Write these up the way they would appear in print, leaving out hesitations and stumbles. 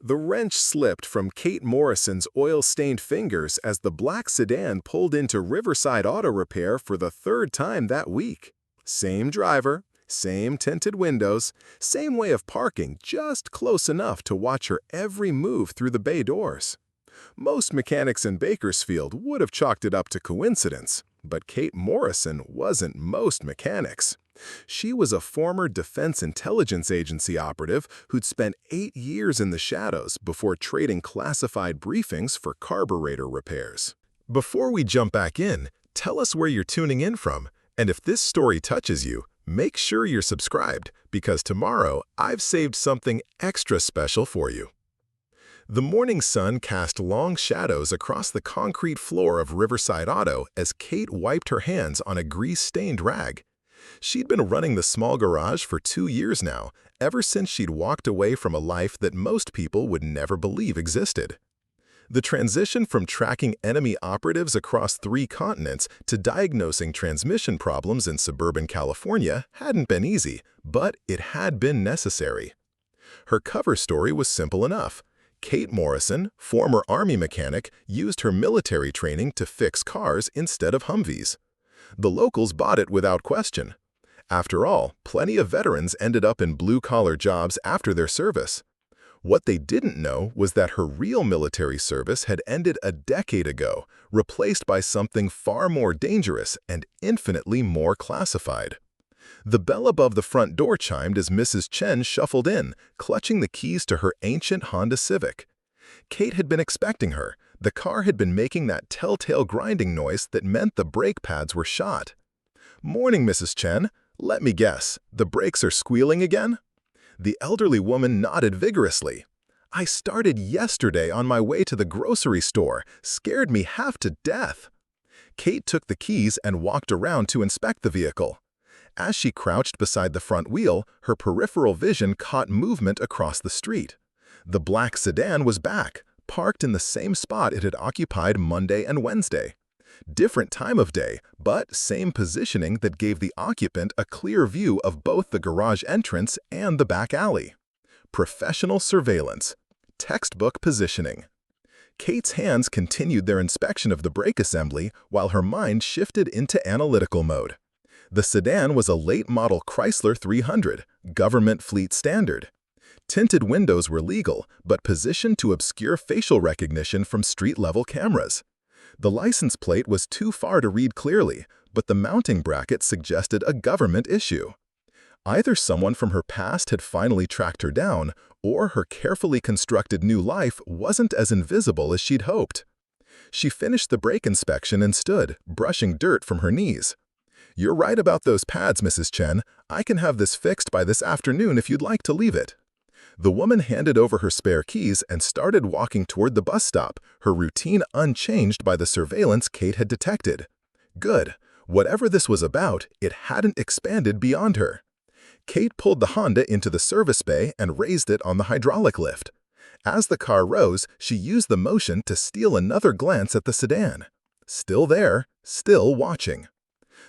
The wrench slipped from Kate Morrison's oil-stained fingers as the black sedan pulled into Riverside Auto Repair for the third time that week. Same driver, same tinted windows, same way of parking just close enough to watch her every move through the bay doors. Most mechanics in Bakersfield would have chalked it up to coincidence, but Kate Morrison wasn't most mechanics. She was a former Defense Intelligence Agency operative who'd spent 8 years in the shadows before trading classified briefings for carburetor repairs. Before we jump back in, tell us where you're tuning in from, and if this story touches you, make sure you're subscribed, because tomorrow I've saved something extra special for you. The morning sun cast long shadows across the concrete floor of Riverside Auto as Kate wiped her hands on a grease-stained rag. She'd been running the small garage for 2 years now, ever since she'd walked away from a life that most people would never believe existed. The transition from tracking enemy operatives across 3 continents to diagnosing transmission problems in suburban California hadn't been easy, but it had been necessary. Her cover story was simple enough. Kate Morrison, former Army mechanic, used her military training to fix cars instead of Humvees. The locals bought it without question. After all, plenty of veterans ended up in blue-collar jobs after their service. What they didn't know was that her real military service had ended a decade ago, replaced by something far more dangerous and infinitely more classified. The bell above the front door chimed as Mrs. Chen shuffled in, clutching the keys to her ancient Honda Civic. Kate had been expecting her. The car had been making that telltale grinding noise that meant the brake pads were shot. "Morning, Mrs. Chen. Let me guess, the brakes are squealing again?" The elderly woman nodded vigorously. "I started yesterday on my way to the grocery store. Scared me half to death." Kate took the keys and walked around to inspect the vehicle. As she crouched beside the front wheel, her peripheral vision caught movement across the street. The black sedan was back, parked in the same spot it had occupied Monday and Wednesday. Different time of day, but same positioning that gave the occupant a clear view of both the garage entrance and the back alley. Professional surveillance. Textbook positioning. Kate's hands continued their inspection of the brake assembly while her mind shifted into analytical mode. The sedan was a late-model Chrysler 300, government fleet standard. Tinted windows were legal, but positioned to obscure facial recognition from street-level cameras. The license plate was too far to read clearly, but the mounting bracket suggested a government issue. Either someone from her past had finally tracked her down, or her carefully constructed new life wasn't as invisible as she'd hoped. She finished the brake inspection and stood, brushing dirt from her knees. "You're right about those pads, Mrs. Chen. I can have this fixed by this afternoon if you'd like to leave it." The woman handed over her spare keys and started walking toward the bus stop, her routine unchanged by the surveillance Kate had detected. Good. Whatever this was about, it hadn't expanded beyond her. Kate pulled the Honda into the service bay and raised it on the hydraulic lift. As the car rose, she used the motion to steal another glance at the sedan. Still there, still watching.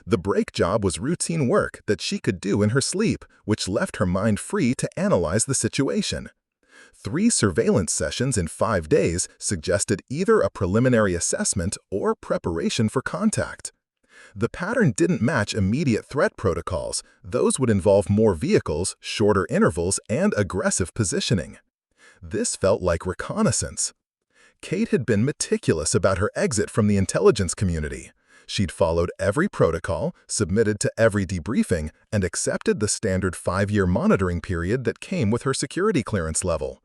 The brake job was routine work that she could do in her sleep, which left her mind free to analyze the situation. 3 surveillance sessions in 5 days suggested either a preliminary assessment or preparation for contact. The pattern didn't match immediate threat protocols. Those would involve more vehicles, shorter intervals, and aggressive positioning. This felt like reconnaissance. Kate had been meticulous about her exit from the intelligence community. She'd followed every protocol, submitted to every debriefing, and accepted the standard 5-year monitoring period that came with her security clearance level.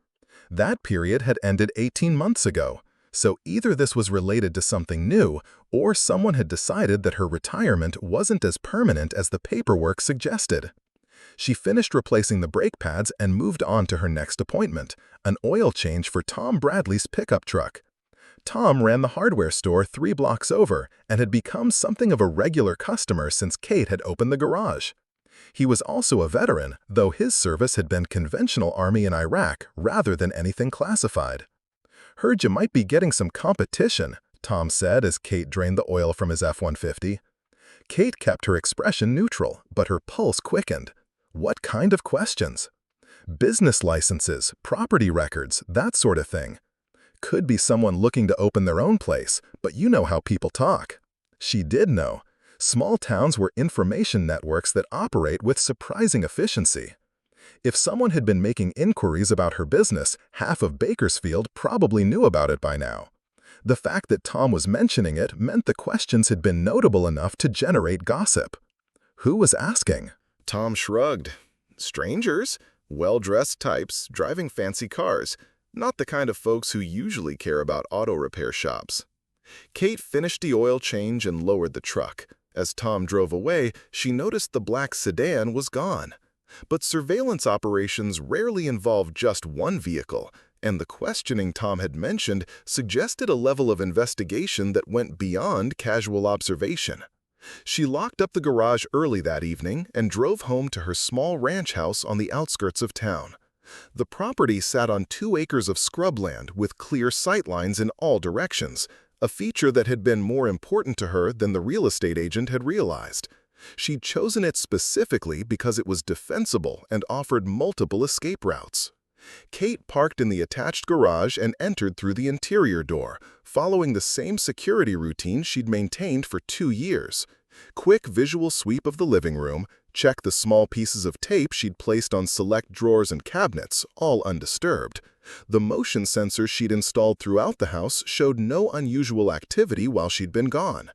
That period had ended 18 months ago, so either this was related to something new, or someone had decided that her retirement wasn't as permanent as the paperwork suggested. She finished replacing the brake pads and moved on to her next appointment, an oil change for Tom Bradley's pickup truck. Tom ran the hardware store 3 blocks over and had become something of a regular customer since Kate had opened the garage. He was also a veteran, though his service had been conventional Army in Iraq rather than anything classified. "Heard you might be getting some competition," Tom said as Kate drained the oil from his F-150. Kate kept her expression neutral, but her pulse quickened. What kind of questions? Business licenses, property records, that sort of thing. Could be someone looking to open their own place, but you know how people talk. She did know. Small towns were information networks that operate with surprising efficiency. If someone had been making inquiries about her business, half of Bakersfield probably knew about it by now. The fact that Tom was mentioning it meant the questions had been notable enough to generate gossip. Who was asking? Tom shrugged. Strangers? Well-dressed types, driving fancy cars. Not the kind of folks who usually care about auto repair shops. Kate finished the oil change and lowered the truck. As Tom drove away, she noticed the black sedan was gone. But surveillance operations rarely involve just one vehicle, and the questioning Tom had mentioned suggested a level of investigation that went beyond casual observation. She locked up the garage early that evening and drove home to her small ranch house on the outskirts of town. The property sat on 2 acres of scrubland with clear sightlines in all directions, a feature that had been more important to her than the real estate agent had realized. She'd chosen it specifically because it was defensible and offered multiple escape routes. Kate parked in the attached garage and entered through the interior door, following the same security routine she'd maintained for 2 years. Quick visual sweep of the living room, check the small pieces of tape she'd placed on select drawers and cabinets, all undisturbed. The motion sensors she'd installed throughout the house showed no unusual activity while she'd been gone.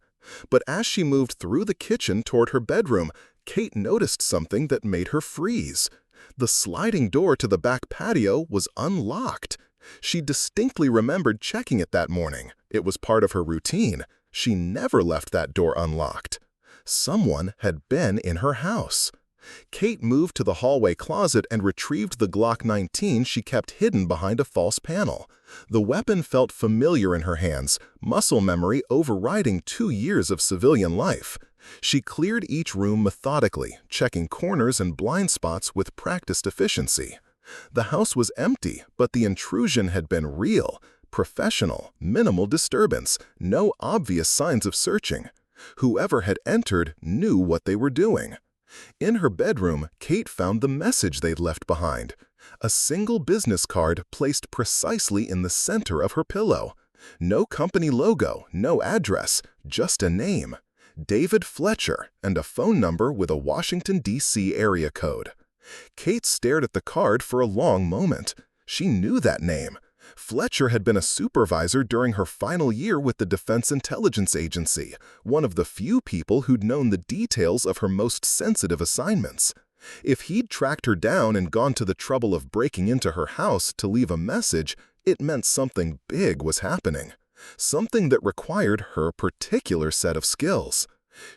But as she moved through the kitchen toward her bedroom, Kate noticed something that made her freeze. The sliding door to the back patio was unlocked. She distinctly remembered checking it that morning. It was part of her routine. She never left that door unlocked. Someone had been in her house. Kate moved to the hallway closet and retrieved the Glock 19 she kept hidden behind a false panel. The weapon felt familiar in her hands, muscle memory overriding 2 years of civilian life. She cleared each room methodically, checking corners and blind spots with practiced efficiency. The house was empty, but the intrusion had been real, professional, minimal disturbance, no obvious signs of searching. Whoever had entered knew what they were doing. In her bedroom, Kate found the message they'd left behind. A single business card placed precisely in the center of her pillow. No company logo, no address, just a name. David Fletcher, and a phone number with a Washington, D.C. area code. Kate stared at the card for a long moment. She knew that name. Fletcher had been a supervisor during her final year with the Defense Intelligence Agency, one of the few people who'd known the details of her most sensitive assignments. If he'd tracked her down and gone to the trouble of breaking into her house to leave a message, it meant something big was happening. Something that required her particular set of skills.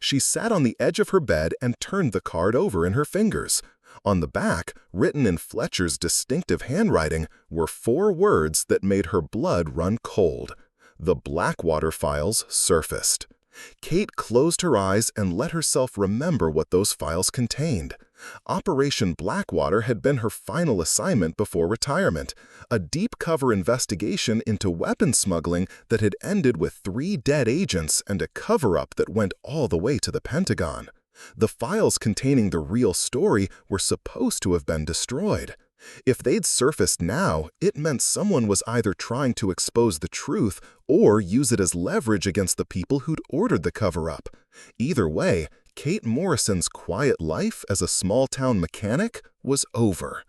She sat on the edge of her bed and turned the card over in her fingers. On the back, written in Fletcher's distinctive handwriting, were 4 words that made her blood run cold. The Blackwater files surfaced. Kate closed her eyes and let herself remember what those files contained. Operation Blackwater had been her final assignment before retirement, a deep-cover investigation into weapons smuggling that had ended with 3 dead agents and a cover-up that went all the way to the Pentagon. The files containing the real story were supposed to have been destroyed. If they'd surfaced now, it meant someone was either trying to expose the truth or use it as leverage against the people who'd ordered the cover-up. Either way, Kate Morrison's quiet life as a small-town mechanic was over.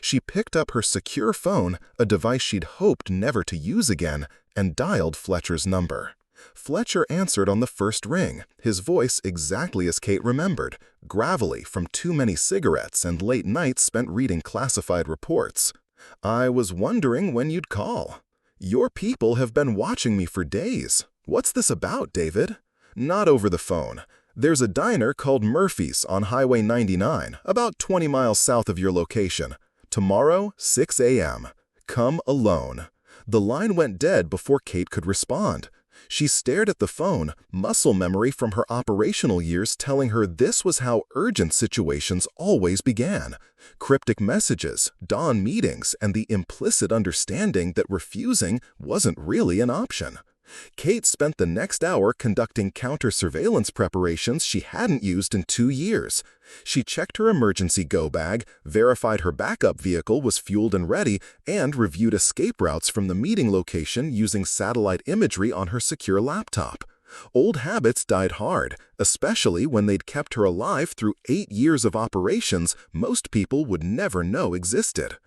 She picked up her secure phone, a device she'd hoped never to use again, and dialed Fletcher's number. Fletcher answered on the first ring, his voice exactly as Kate remembered, gravelly from too many cigarettes and late nights spent reading classified reports. "I was wondering when you'd call. Your people have been watching me for days. What's this about, David?" "Not over the phone. There's a diner called Murphy's on Highway 99, about 20 miles south of your location. Tomorrow, 6 a.m. Come alone." The line went dead before Kate could respond. She stared at the phone, muscle memory from her operational years telling her this was how urgent situations always began. Cryptic messages, dawn meetings, and the implicit understanding that refusing wasn't really an option. Kate spent the next hour conducting counter-surveillance preparations she hadn't used in 2 years. She checked her emergency go bag, verified her backup vehicle was fueled and ready, and reviewed escape routes from the meeting location using satellite imagery on her secure laptop. Old habits died hard, especially when they'd kept her alive through 8 years of operations most people would never know existed.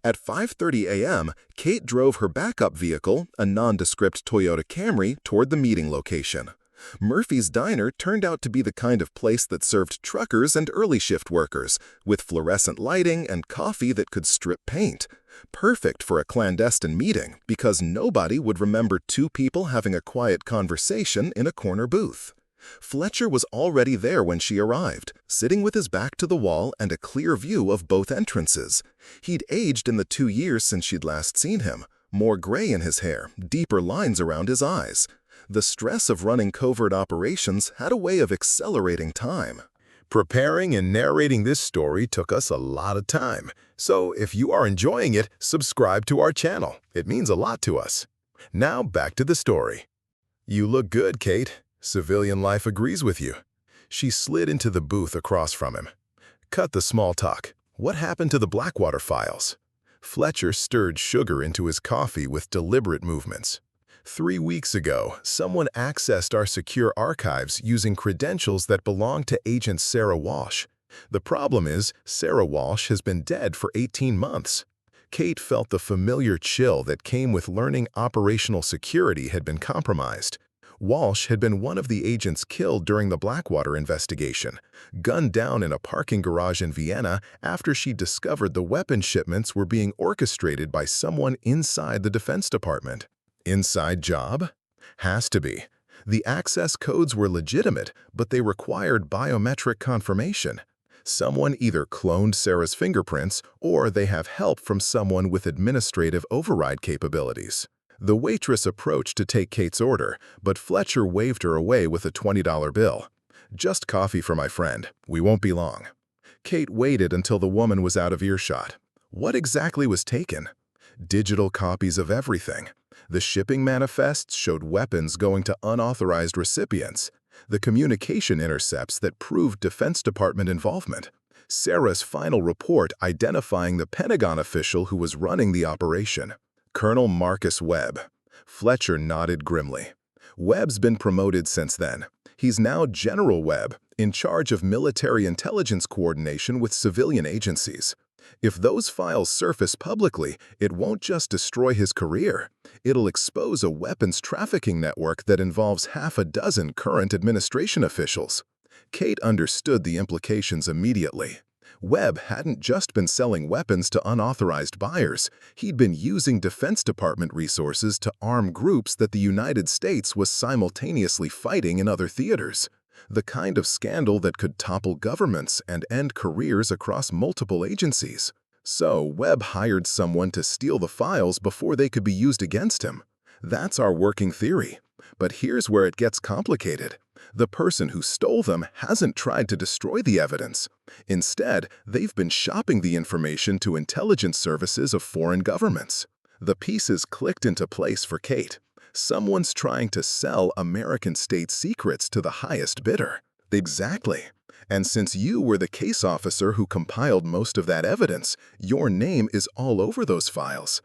At 5:30 a.m., Kate drove her backup vehicle, a nondescript Toyota Camry, toward the meeting location. Murphy's Diner turned out to be the kind of place that served truckers and early shift workers, with fluorescent lighting and coffee that could strip paint. Perfect for a clandestine meeting because nobody would remember two people having a quiet conversation in a corner booth. Fletcher was already there when she arrived, sitting with his back to the wall and a clear view of both entrances. He'd aged in the 2 years since she'd last seen him, more gray in his hair, deeper lines around his eyes. The stress of running covert operations had a way of accelerating time. Preparing and narrating this story took us a lot of time, so if you are enjoying it, subscribe to our channel. It means a lot to us. Now back to the story. "You look good, Kate. Civilian life agrees with you." She slid into the booth across from him. "Cut the small talk. What happened to the Blackwater files?" Fletcher stirred sugar into his coffee with deliberate movements. 3 weeks ago, someone accessed our secure archives using credentials that belonged to Agent Sarah Walsh. The problem is, Sarah Walsh has been dead for 18 months. Kate felt the familiar chill that came with learning operational security had been compromised. Walsh had been one of the agents killed during the Blackwater investigation, gunned down in a parking garage in Vienna after she discovered the weapon shipments were being orchestrated by someone inside the Defense Department. Inside job? Has to be. The access codes were legitimate, but they required biometric confirmation. Someone either cloned Sarah's fingerprints or they have help from someone with administrative override capabilities. The waitress approached to take Kate's order, but Fletcher waved her away with a $20 bill. "Just coffee for my friend. We won't be long." Kate waited until the woman was out of earshot. What exactly was taken? Digital copies of everything. The shipping manifests showed weapons going to unauthorized recipients. The communication intercepts that proved Defense Department involvement. Sarah's final report identifying the Pentagon official who was running the operation. Colonel Marcus Webb. Fletcher nodded grimly. Webb's been promoted since then. He's now General Webb, in charge of military intelligence coordination with civilian agencies. If those files surface publicly, it won't just destroy his career. It'll expose a weapons trafficking network that involves half a dozen current administration officials. Kate understood the implications immediately. Webb hadn't just been selling weapons to unauthorized buyers, he'd been using Defense Department resources to arm groups that the United States was simultaneously fighting in other theaters. The kind of scandal that could topple governments and end careers across multiple agencies. So Webb hired someone to steal the files before they could be used against him. That's our working theory. But here's where it gets complicated. The person who stole them hasn't tried to destroy the evidence. Instead, they've been shopping the information to intelligence services of foreign governments. The pieces clicked into place for Kate. Someone's trying to sell American state secrets to the highest bidder. Exactly. And since you were the case officer who compiled most of that evidence, your name is all over those files.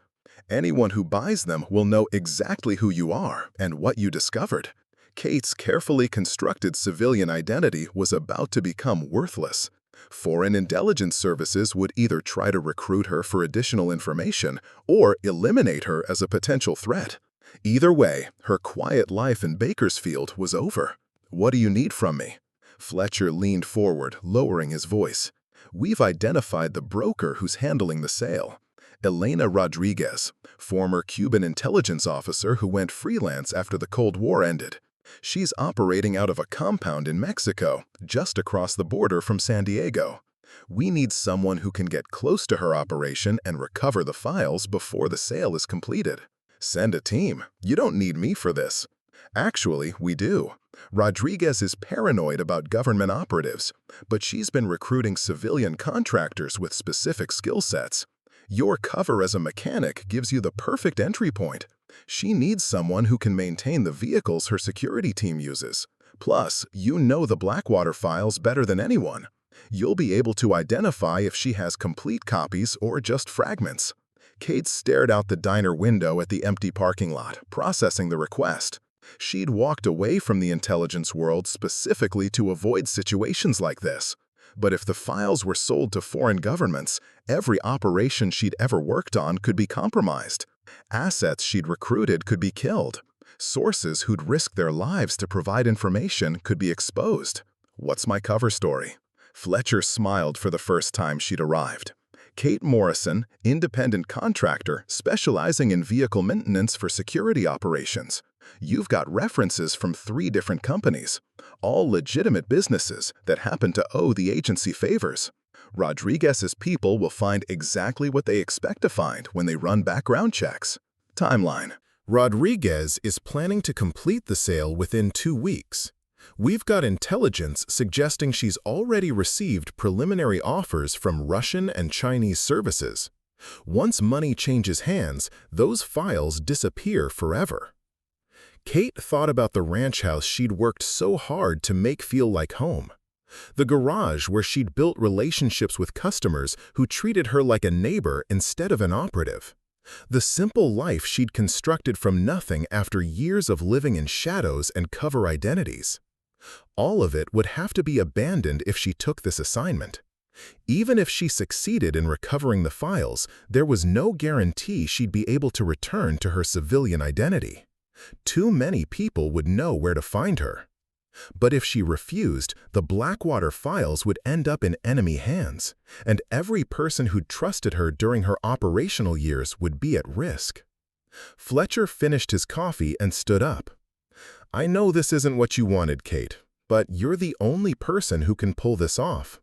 Anyone who buys them will know exactly who you are and what you discovered. Kate's carefully constructed civilian identity was about to become worthless. Foreign intelligence services would either try to recruit her for additional information or eliminate her as a potential threat. Either way, her quiet life in Bakersfield was over. "What do you need from me?" Fletcher leaned forward, lowering his voice. "We've identified the broker who's handling the sale. Elena Rodriguez, former Cuban intelligence officer who went freelance after the Cold War ended. She's operating out of a compound in Mexico, just across the border from San Diego. We need someone who can get close to her operation and recover the files before the sale is completed." "Send a team. You don't need me for this." "Actually, we do. Rodriguez is paranoid about government operatives, but she's been recruiting civilian contractors with specific skill sets. Your cover as a mechanic gives you the perfect entry point. She needs someone who can maintain the vehicles her security team uses. Plus, you know the Blackwater files better than anyone. You'll be able to identify if she has complete copies or just fragments. Kate stared out the diner window at the empty parking lot, processing the request. She'd walked away from the intelligence world specifically to avoid situations like this. But if the files were sold to foreign governments, every operation she'd ever worked on could be compromised. Assets she'd recruited could be killed. Sources who'd risk their lives to provide information could be exposed. What's my cover story? Fletcher smiled for the first time she'd arrived. Kate Morrison, independent contractor specializing in vehicle maintenance for security operations. You've got references from 3 different companies, all legitimate businesses that happen to owe the agency favors. Rodriguez's people will find exactly what they expect to find when they run background checks. Timeline. Rodriguez is planning to complete the sale within 2 weeks. We've got intelligence suggesting she's already received preliminary offers from Russian and Chinese services. Once money changes hands, those files disappear forever. Kate thought about the ranch house she'd worked so hard to make feel like home. The garage where she'd built relationships with customers who treated her like a neighbor instead of an operative. The simple life she'd constructed from nothing after years of living in shadows and cover identities. All of it would have to be abandoned if she took this assignment. Even if she succeeded in recovering the files, there was no guarantee she'd be able to return to her civilian identity. Too many people would know where to find her. But if she refused, the Blackwater files would end up in enemy hands, and every person who'd trusted her during her operational years would be at risk. Fletcher finished his coffee and stood up. "I know this isn't what you wanted, Kate, but you're the only person who can pull this off.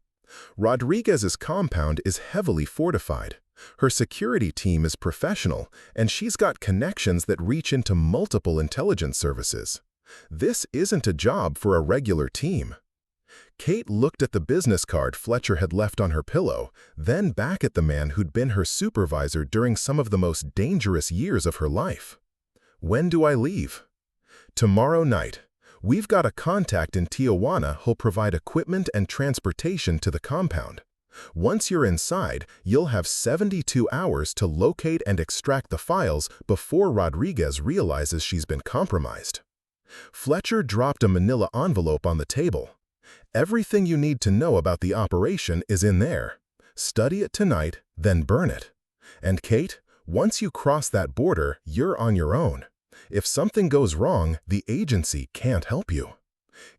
Rodriguez's compound is heavily fortified. Her security team is professional, and she's got connections that reach into multiple intelligence services. This isn't a job for a regular team." Kate looked at the business card Fletcher had left on her pillow, then back at the man who'd been her supervisor during some of the most dangerous years of her life. "When do I leave?" "Tomorrow night. We've got a contact in Tijuana who'll provide equipment and transportation to the compound. Once you're inside, you'll have 72 hours to locate and extract the files before Rodriguez realizes she's been compromised." Fletcher dropped a manila envelope on the table. "Everything you need to know about the operation is in there. Study it tonight, then burn it. And Kate, once you cross that border, you're on your own. If something goes wrong, the agency can't help you."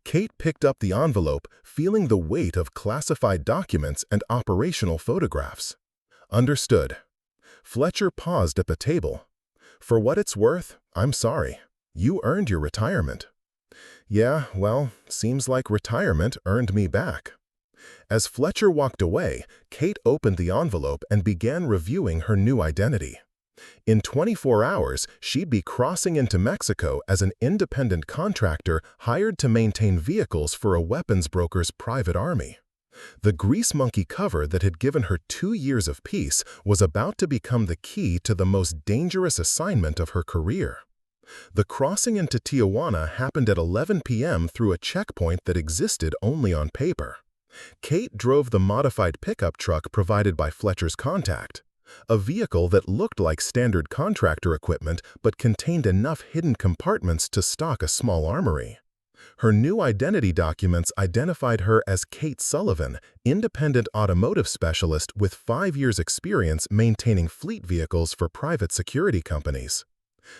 Kate picked up the envelope, feeling the weight of classified documents and operational photographs. "Understood." Fletcher paused at the table. "For what it's worth, I'm sorry. You earned your retirement." "Yeah, well, seems like retirement earned me back." As Fletcher walked away, Kate opened the envelope and began reviewing her new identity. In 24 hours, she'd be crossing into Mexico as an independent contractor hired to maintain vehicles for a weapons broker's private army. The grease monkey cover that had given her 2 years of peace was about to become the key to the most dangerous assignment of her career. The crossing into Tijuana happened at 11 p.m. through a checkpoint that existed only on paper. Kate drove the modified pickup truck provided by Fletcher's contact, a vehicle that looked like standard contractor equipment but contained enough hidden compartments to stock a small armory. Her new identity documents identified her as Kate Sullivan, independent automotive specialist with 5 years' experience maintaining fleet vehicles for private security companies.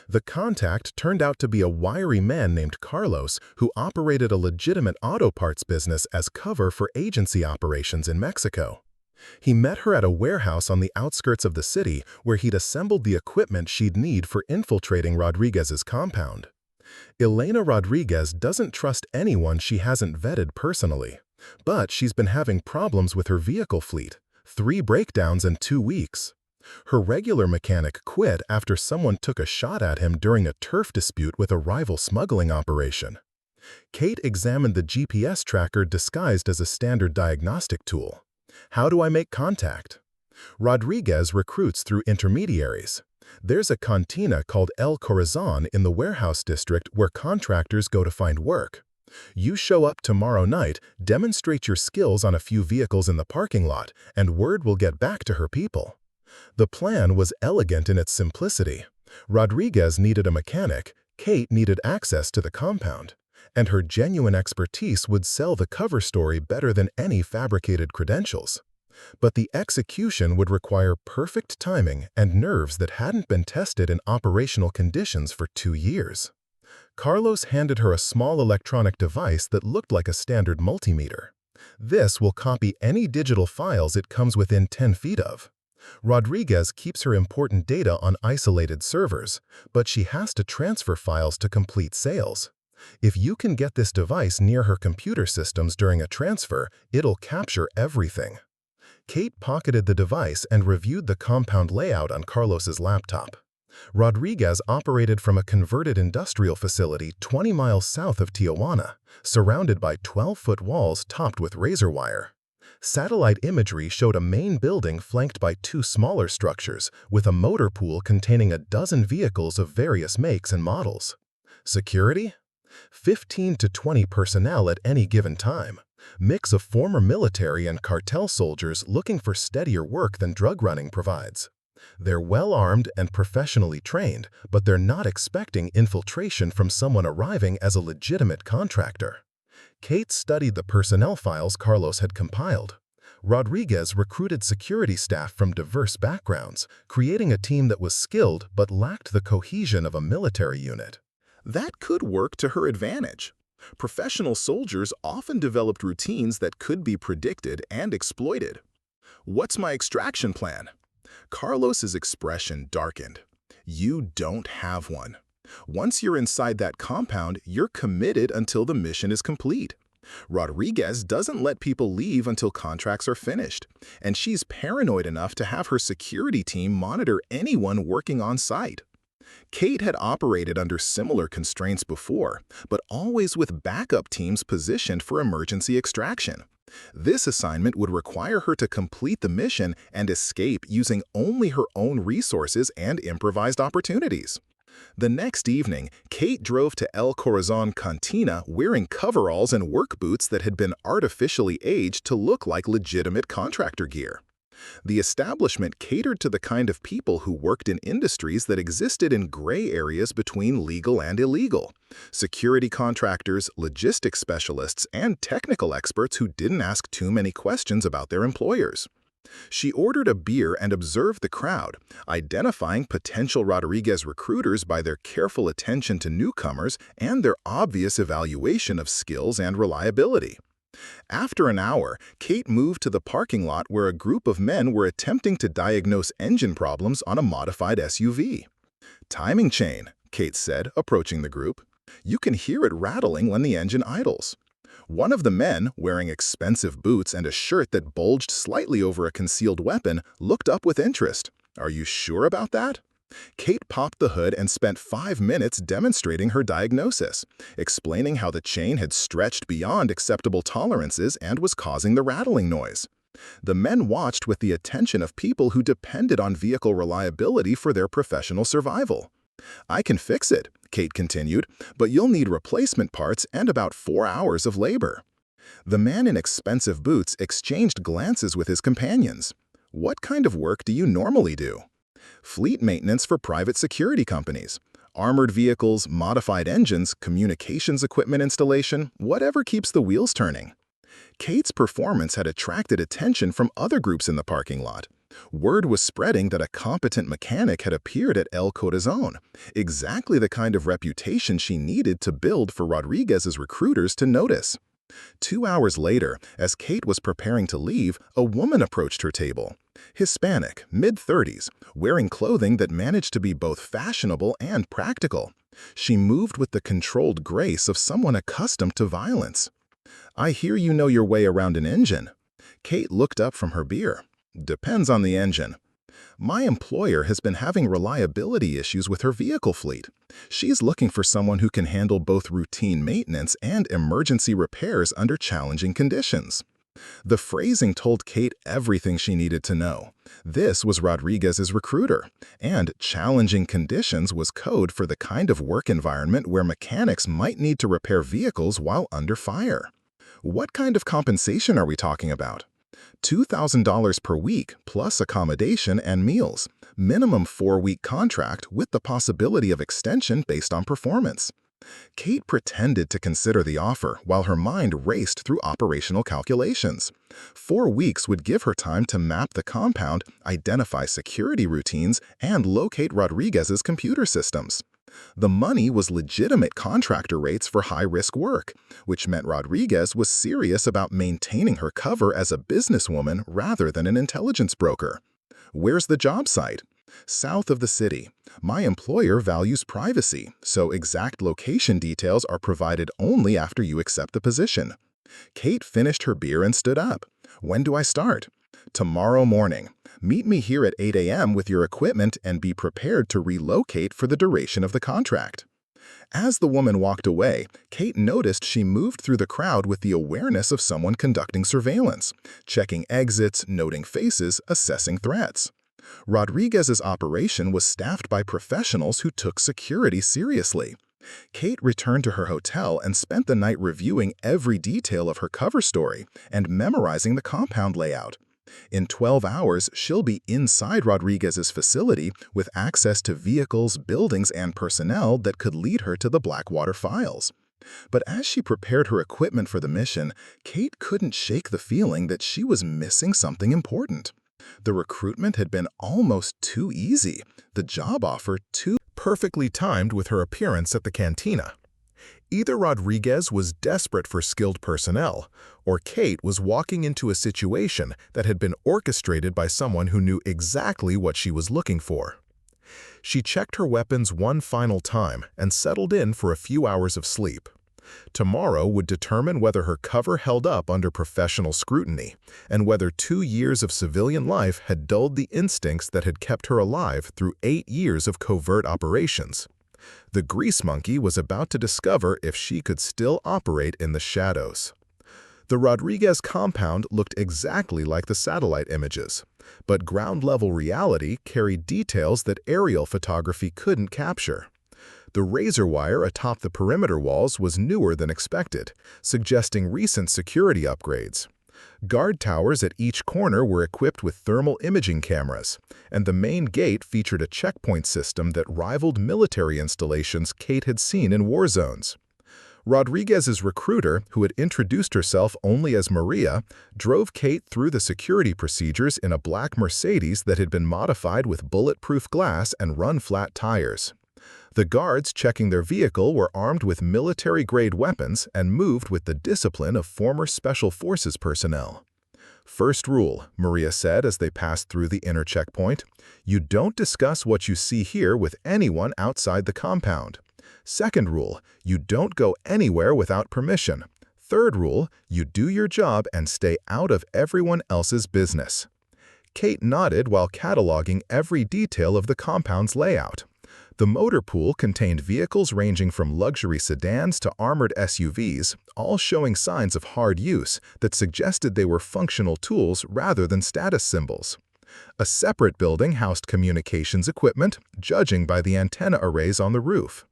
The contact turned out to be a wiry man named Carlos who operated a legitimate auto parts business as cover for agency operations in Mexico. He met her at a warehouse on the outskirts of the city where he'd assembled the equipment she'd need for infiltrating Rodriguez's compound. Elena Rodriguez doesn't trust anyone she hasn't vetted personally, but she's been having problems with her vehicle fleet, 3 breakdowns in 2 weeks. Her regular mechanic quit after someone took a shot at him during a turf dispute with a rival smuggling operation. Kate examined the GPS tracker disguised as a standard diagnostic tool. How do I make contact? Rodriguez recruits through intermediaries. There's a cantina called El Corazon in the warehouse district where contractors go to find work. You show up tomorrow night, demonstrate your skills on a few vehicles in the parking lot, and word will get back to her people. The plan was elegant in its simplicity. Rodriguez needed a mechanic, Kate needed access to the compound, and her genuine expertise would sell the cover story better than any fabricated credentials. But the execution would require perfect timing and nerves that hadn't been tested in operational conditions for 2 years. Carlos handed her a small electronic device that looked like a standard multimeter. This will copy any digital files it comes within 10 feet of. Rodriguez keeps her important data on isolated servers, but she has to transfer files to complete sales. If you can get this device near her computer systems during a transfer, it'll capture everything. Kate pocketed the device and reviewed the compound layout on Carlos's laptop. Rodriguez operated from a converted industrial facility 20 miles south of Tijuana, surrounded by 12-foot walls topped with razor wire. Satellite imagery showed a main building flanked by 2 smaller structures, with a motor pool containing a dozen vehicles of various makes and models. Security? 15 to 20 personnel at any given time. Mix of former military and cartel soldiers looking for steadier work than drug running provides. They're well-armed and professionally trained, but they're not expecting infiltration from someone arriving as a legitimate contractor. Kate studied the personnel files Carlos had compiled. Rodriguez recruited security staff from diverse backgrounds, creating a team that was skilled but lacked the cohesion of a military unit. That could work to her advantage. Professional soldiers often developed routines that could be predicted and exploited. "What's my extraction plan?" Carlos's expression darkened. "You don't have one. Once you're inside that compound, you're committed until the mission is complete. Rodriguez doesn't let people leave until contracts are finished, and she's paranoid enough to have her security team monitor anyone working on site." Kate had operated under similar constraints before, but always with backup teams positioned for emergency extraction. This assignment would require her to complete the mission and escape using only her own resources and improvised opportunities. The next evening, Kate drove to El Corazon Cantina wearing coveralls and work boots that had been artificially aged to look like legitimate contractor gear. The establishment catered to the kind of people who worked in industries that existed in gray areas between legal and illegal: security contractors, logistics specialists, and technical experts who didn't ask too many questions about their employers. She ordered a beer and observed the crowd, identifying potential Rodriguez recruiters by their careful attention to newcomers and their obvious evaluation of skills and reliability. After an hour, Kate moved to the parking lot where a group of men were attempting to diagnose engine problems on a modified SUV. "Timing chain," Kate said, approaching the group. "You can hear it rattling when the engine idles." One of the men, wearing expensive boots and a shirt that bulged slightly over a concealed weapon, looked up with interest. "Are you sure about that?" Kate popped the hood and spent 5 minutes demonstrating her diagnosis, explaining how the chain had stretched beyond acceptable tolerances and was causing the rattling noise. The men watched with the attention of people who depended on vehicle reliability for their professional survival. "I can fix it," Kate continued, "but you'll need replacement parts and about 4 hours of labor." The man in expensive boots exchanged glances with his companions. "What kind of work do you normally do?" "Fleet maintenance for private security companies. Armored vehicles, modified engines, communications equipment installation, whatever keeps the wheels turning." Kate's performance had attracted attention from other groups in the parking lot. Word was spreading that a competent mechanic had appeared at El Corazon, exactly the kind of reputation she needed to build for Rodriguez's recruiters to notice. 2 hours later, as Kate was preparing to leave, a woman approached her table. Hispanic, mid-30s, wearing clothing that managed to be both fashionable and practical. She moved with the controlled grace of someone accustomed to violence. "I hear you know your way around an engine." Kate looked up from her beer. "Depends on the engine. My employer has been having reliability issues with her vehicle fleet. She's looking for someone who can handle both routine maintenance and emergency repairs under challenging conditions." The phrasing told Kate everything she needed to know. This was Rodriguez's recruiter, and challenging conditions was code for the kind of work environment where mechanics might need to repair vehicles while under fire. What kind of compensation are we talking about? $2,000 per week plus accommodation and meals. Minimum 4-week contract with the possibility of extension based on performance. Kate pretended to consider the offer while her mind raced through operational calculations. 4 weeks would give her time to map the compound, identify security routines, and locate Rodriguez's computer systems. The money was legitimate contractor rates for high-risk work, which meant Rodriguez was serious about maintaining her cover as a businesswoman rather than an intelligence broker. Where's the job site? South of the city. My employer values privacy, so exact location details are provided only after you accept the position. Kate finished her beer and stood up. When do I start? Tomorrow morning. Meet me here at 8 a.m. with your equipment and be prepared to relocate for the duration of the contract. As the woman walked away, Kate noticed she moved through the crowd with the awareness of someone conducting surveillance, checking exits, noting faces, assessing threats. Rodriguez's operation was staffed by professionals who took security seriously. Kate returned to her hotel and spent the night reviewing every detail of her cover story and memorizing the compound layout. In 12 hours, she'll be inside Rodriguez's facility with access to vehicles, buildings, and personnel that could lead her to the Blackwater files. But as she prepared her equipment for the mission, Kate couldn't shake the feeling that she was missing something important. The recruitment had been almost too easy, the job offer too perfectly timed with her appearance at the cantina. Either Rodriguez was desperate for skilled personnel, or Kate was walking into a situation that had been orchestrated by someone who knew exactly what she was looking for. She checked her weapons one final time and settled in for a few hours of sleep. Tomorrow would determine whether her cover held up under professional scrutiny, and whether 2 years of civilian life had dulled the instincts that had kept her alive through 8 years of covert operations. The grease monkey was about to discover if she could still operate in the shadows. The Rodriguez compound looked exactly like the satellite images, but ground-level reality carried details that aerial photography couldn't capture. The razor wire atop the perimeter walls was newer than expected, suggesting recent security upgrades. Guard towers at each corner were equipped with thermal imaging cameras, and the main gate featured a checkpoint system that rivaled military installations Kate had seen in war zones. Rodriguez's recruiter, who had introduced herself only as Maria, drove Kate through the security procedures in a black Mercedes that had been modified with bulletproof glass and run-flat tires. The guards checking their vehicle were armed with military-grade weapons and moved with the discipline of former Special Forces personnel. First rule, Maria said as they passed through the inner checkpoint, you don't discuss what you see here with anyone outside the compound. Second rule, you don't go anywhere without permission. Third rule, you do your job and stay out of everyone else's business. Kate nodded while cataloging every detail of the compound's layout. The motor pool contained vehicles ranging from luxury sedans to armored SUVs, all showing signs of hard use that suggested they were functional tools rather than status symbols. A separate building housed communications equipment, judging by the antenna arrays on the roof.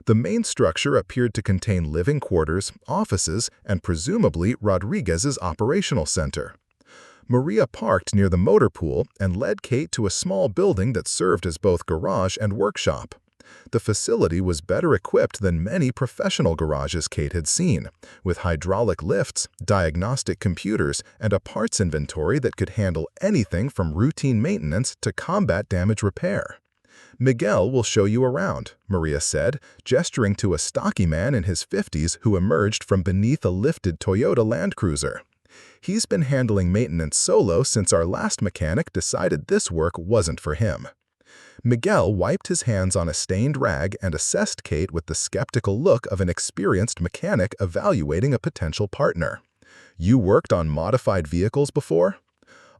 The main structure appeared to contain living quarters, offices, and presumably Rodriguez's operational center. Maria parked near the motor pool and led Kate to a small building that served as both garage and workshop. The facility was better equipped than many professional garages Kate had seen, with hydraulic lifts, diagnostic computers, and a parts inventory that could handle anything from routine maintenance to combat damage repair. Miguel will show you around, Maria said, gesturing to a stocky man in his 50s who emerged from beneath a lifted Toyota Land Cruiser. He's been handling maintenance solo since our last mechanic decided this work wasn't for him. Miguel wiped his hands on a stained rag and assessed Kate with the skeptical look of an experienced mechanic evaluating a potential partner. You worked on modified vehicles before?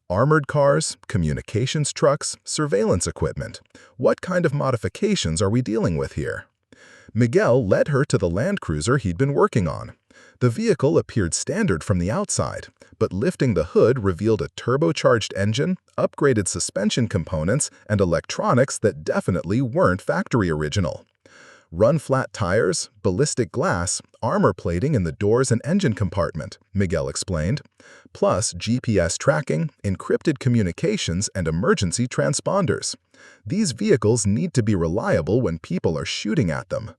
Armored cars, communications trucks, surveillance equipment. What kind of modifications are we dealing with here? Miguel led her to the Land Cruiser he'd been working on. The vehicle appeared standard from the outside, but lifting the hood revealed a turbocharged engine, upgraded suspension components, and electronics that definitely weren't factory original. Run-flat tires, ballistic glass, armor plating in the doors and engine compartment, Miguel explained, plus GPS tracking, encrypted communications, and emergency transponders. These vehicles need to be reliable when people are shooting at them.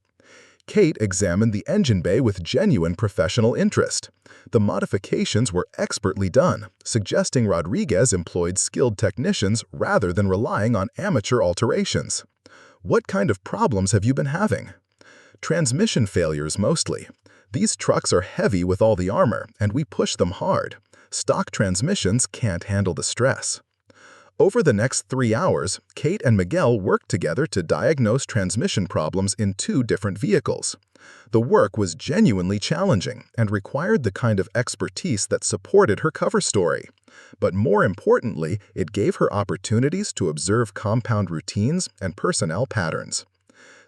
Kate examined the engine bay with genuine professional interest. The modifications were expertly done, suggesting Rodriguez employed skilled technicians rather than relying on amateur alterations. What kind of problems have you been having? Transmission failures mostly. These trucks are heavy with all the armor, and we push them hard. Stock transmissions can't handle the stress. Over the next 3 hours, Kate and Miguel worked together to diagnose transmission problems in 2 different vehicles. The work was genuinely challenging and required the kind of expertise that supported her cover story. But more importantly, it gave her opportunities to observe compound routines and personnel patterns.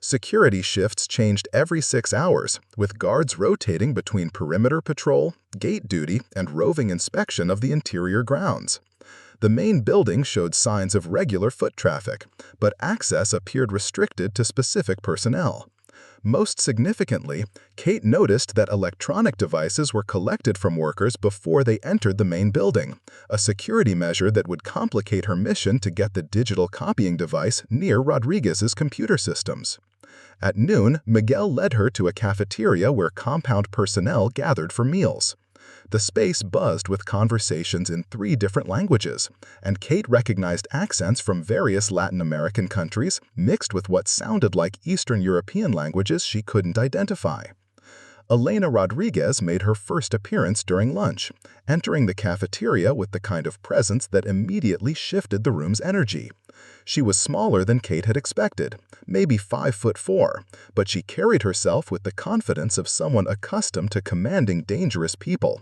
Security shifts changed every 6 hours, with guards rotating between perimeter patrol, gate duty, and roving inspection of the interior grounds. The main building showed signs of regular foot traffic, but access appeared restricted to specific personnel. Most significantly, Kate noticed that electronic devices were collected from workers before they entered the main building, a security measure that would complicate her mission to get the digital copying device near Rodriguez's computer systems. At noon, Miguel led her to a cafeteria where compound personnel gathered for meals. The space buzzed with conversations in 3 different languages, and Kate recognized accents from various Latin American countries mixed with what sounded like Eastern European languages she couldn't identify. Elena Rodriguez made her first appearance during lunch, entering the cafeteria with the kind of presence that immediately shifted the room's energy. She was smaller than Kate had expected, maybe 5'4", but she carried herself with the confidence of someone accustomed to commanding dangerous people.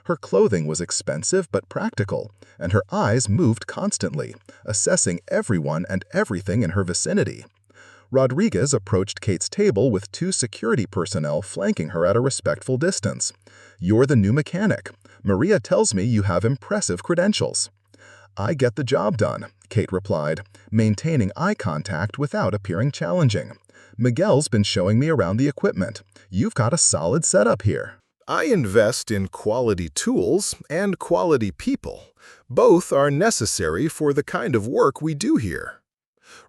Her clothing was expensive but practical, and her eyes moved constantly, assessing everyone and everything in her vicinity. Rodriguez approached Kate's table with 2 security personnel flanking her at a respectful distance. "You're the new mechanic. Maria tells me you have impressive credentials." "I get the job done," Kate replied, maintaining eye contact without appearing challenging. "Miguel's been showing me around the equipment. You've got a solid setup here." I invest in quality tools and quality people. Both are necessary for the kind of work we do here.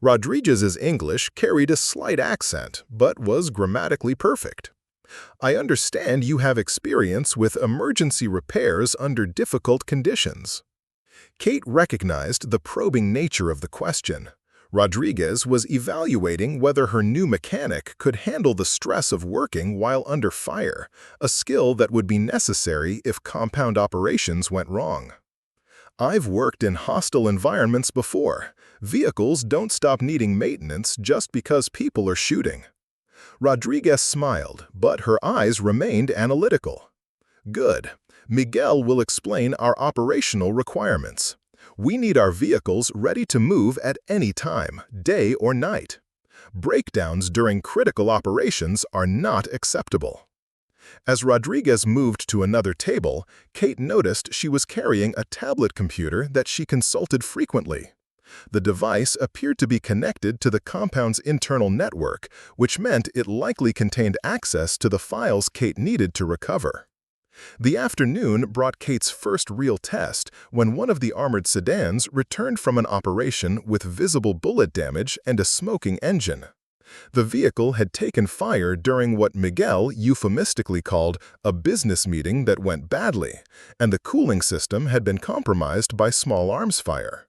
Rodriguez's English carried a slight accent, but was grammatically perfect. I understand you have experience with emergency repairs under difficult conditions. Kate recognized the probing nature of the question. Rodriguez was evaluating whether her new mechanic could handle the stress of working while under fire, a skill that would be necessary if compound operations went wrong. "I've worked in hostile environments before. Vehicles don't stop needing maintenance just because people are shooting." Rodriguez smiled, but her eyes remained analytical. "Good. Miguel will explain our operational requirements. We need our vehicles ready to move at any time, day or night. Breakdowns during critical operations are not acceptable." As Rodriguez moved to another table, Kate noticed she was carrying a tablet computer that she consulted frequently. The device appeared to be connected to the compound's internal network, which meant it likely contained access to the files Kate needed to recover. The afternoon brought Kate's first real test when one of the armored sedans returned from an operation with visible bullet damage and a smoking engine. The vehicle had taken fire during what Miguel euphemistically called a business meeting that went badly, and the cooling system had been compromised by small arms fire.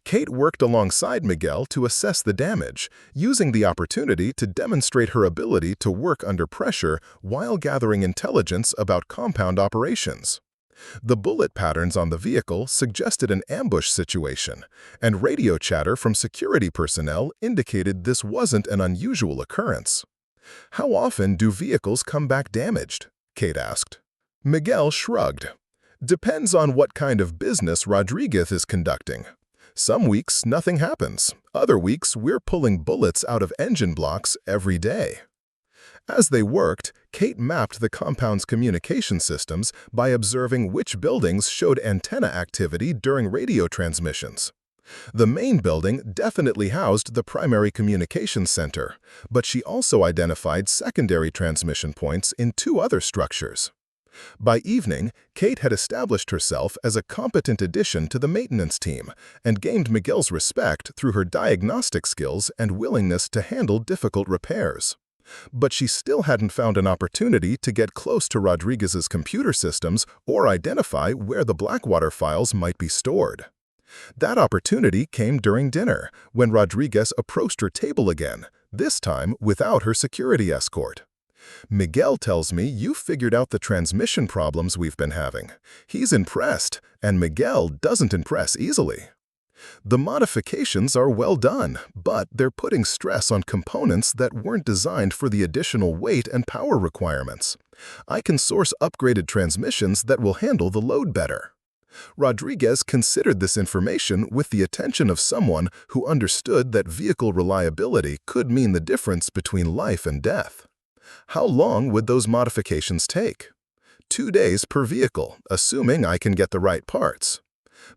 Kate worked alongside Miguel to assess the damage, using the opportunity to demonstrate her ability to work under pressure while gathering intelligence about compound operations. The bullet patterns on the vehicle suggested an ambush situation, and radio chatter from security personnel indicated this wasn't an unusual occurrence. "How often do vehicles come back damaged?" Kate asked. Miguel shrugged. "Depends on what kind of business Rodriguez is conducting. Some weeks, nothing happens. Other weeks, we're pulling bullets out of engine blocks every day." As they worked, Kate mapped the compound's communication systems by observing which buildings showed antenna activity during radio transmissions. The main building definitely housed the primary communications center, but she also identified secondary transmission points in two other structures. By evening, Kate had established herself as a competent addition to the maintenance team and gained Miguel's respect through her diagnostic skills and willingness to handle difficult repairs. But she still hadn't found an opportunity to get close to Rodriguez's computer systems or identify where the Blackwater files might be stored. That opportunity came during dinner, when Rodriguez approached her table again, this time without her security escort. "Miguel tells me you figured out the transmission problems we've been having. He's impressed, and Miguel doesn't impress easily. The modifications are well done, but they're putting stress on components that weren't designed for the additional weight and power requirements. I can source upgraded transmissions that will handle the load better." Rodriguez considered this information with the attention of someone who understood that vehicle reliability could mean the difference between life and death. How long would those modifications take? 2 days per vehicle, assuming I can get the right parts.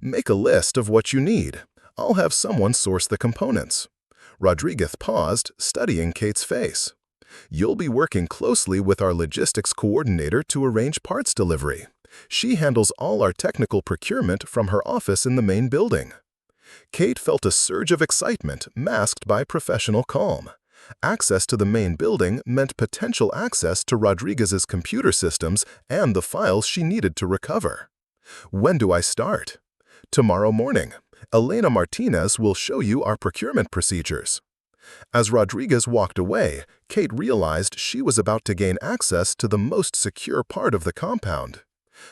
Make a list of what you need. I'll have someone source the components. Rodriguez paused, studying Kate's face. "You'll be working closely with our logistics coordinator to arrange parts delivery. She handles all our technical procurement from her office in the main building." Kate felt a surge of excitement masked by professional calm. Access to the main building meant potential access to Rodriguez's computer systems and the files she needed to recover. "When do I start?" "Tomorrow morning. Elena Martinez will show you our procurement procedures." As Rodriguez walked away, Kate realized she was about to gain access to the most secure part of the compound.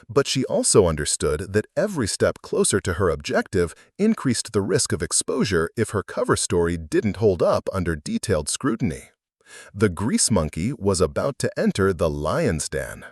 But she also understood that every step closer to her objective increased the risk of exposure if her cover story didn't hold up under detailed scrutiny. The grease monkey was about to enter the lion's den.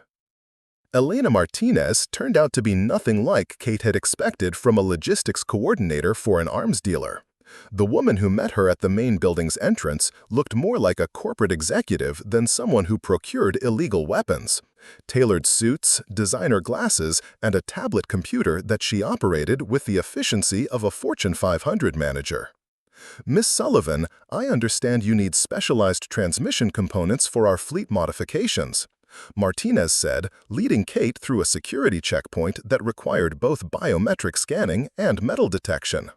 Elena Martinez turned out to be nothing like Kate had expected from a logistics coordinator for an arms dealer. The woman who met her at the main building's entrance looked more like a corporate executive than someone who procured illegal weapons. Tailored suits, designer glasses, and a tablet computer that she operated with the efficiency of a Fortune 500 manager. "Miss Sullivan, I understand you need specialized transmission components for our fleet modifications," Martinez said, leading Kate through a security checkpoint that required both biometric scanning and metal detection.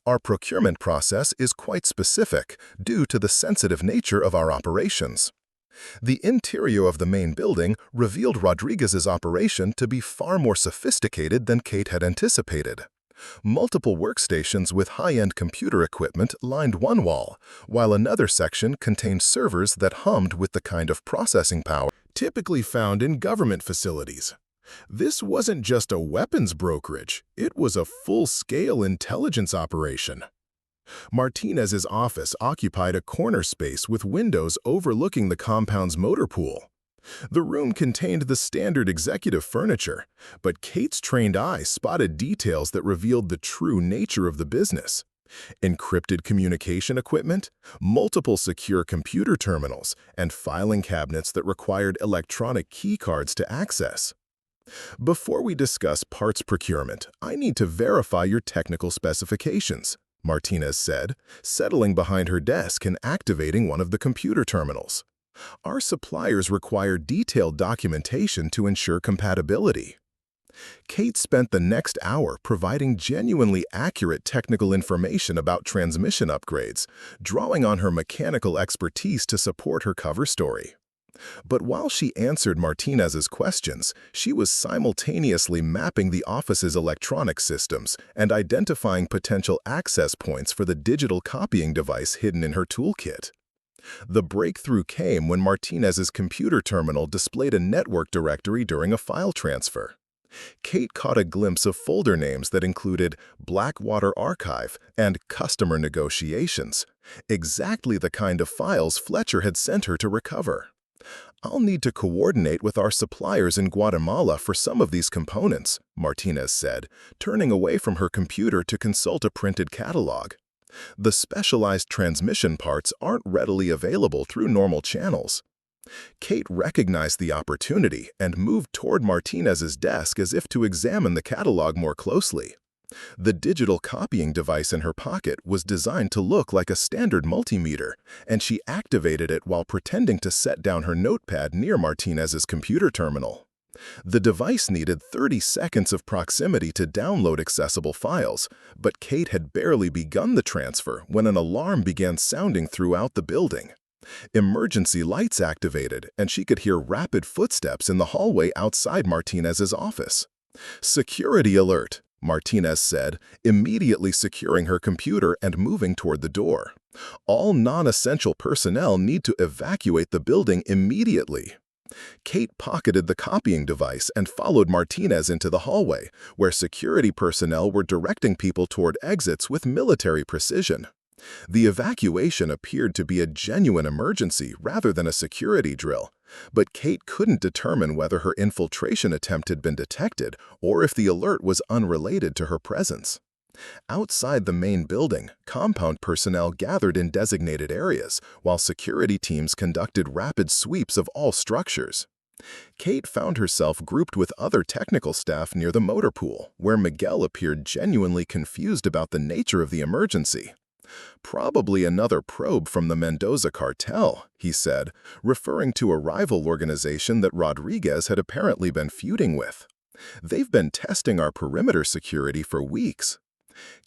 "Our procurement process is quite specific due to the sensitive nature of our operations." The interior of the main building revealed Rodriguez's operation to be far more sophisticated than Kate had anticipated. Multiple workstations with high-end computer equipment lined one wall, while another section contained servers that hummed with the kind of processing power typically found in government facilities. This wasn't just a weapons brokerage, it was a full-scale intelligence operation. Martinez's office occupied a corner space with windows overlooking the compound's motor pool. The room contained the standard executive furniture, but Kate's trained eye spotted details that revealed the true nature of the business. Encrypted communication equipment, multiple secure computer terminals, and filing cabinets that required electronic keycards to access. "Before we discuss parts procurement, I need to verify your technical specifications," Martinez said, settling behind her desk and activating one of the computer terminals. "Our suppliers require detailed documentation to ensure compatibility." Kate spent the next hour providing genuinely accurate technical information about transmission upgrades, drawing on her mechanical expertise to support her cover story. But while she answered Martinez's questions, she was simultaneously mapping the office's electronic systems and identifying potential access points for the digital copying device hidden in her toolkit. The breakthrough came when Martinez's computer terminal displayed a network directory during a file transfer. Kate caught a glimpse of folder names that included Blackwater Archive and Customer Negotiations, exactly the kind of files Fletcher had sent her to recover. "I'll need to coordinate with our suppliers in Guatemala for some of these components," Martinez said, turning away from her computer to consult a printed catalog. "The specialized transmission parts aren't readily available through normal channels." Kate recognized the opportunity and moved toward Martinez's desk as if to examine the catalog more closely. The digital copying device in her pocket was designed to look like a standard multimeter, and she activated it while pretending to set down her notepad near Martinez's computer terminal. The device needed 30 seconds of proximity to download accessible files, but Kate had barely begun the transfer when an alarm began sounding throughout the building. Emergency lights activated, and she could hear rapid footsteps in the hallway outside Martinez's office. "Security alert," Martinez said, immediately securing her computer and moving toward the door. "All non-essential personnel need to evacuate the building immediately." Kate pocketed the copying device and followed Martinez into the hallway, where security personnel were directing people toward exits with military precision. The evacuation appeared to be a genuine emergency rather than a security drill, but Kate couldn't determine whether her infiltration attempt had been detected or if the alert was unrelated to her presence. Outside the main building, compound personnel gathered in designated areas, while security teams conducted rapid sweeps of all structures. Kate found herself grouped with other technical staff near the motor pool, where Miguel appeared genuinely confused about the nature of the emergency. "Probably another probe from the Mendoza cartel," he said, referring to a rival organization that Rodriguez had apparently been feuding with. "They've been testing our perimeter security for weeks."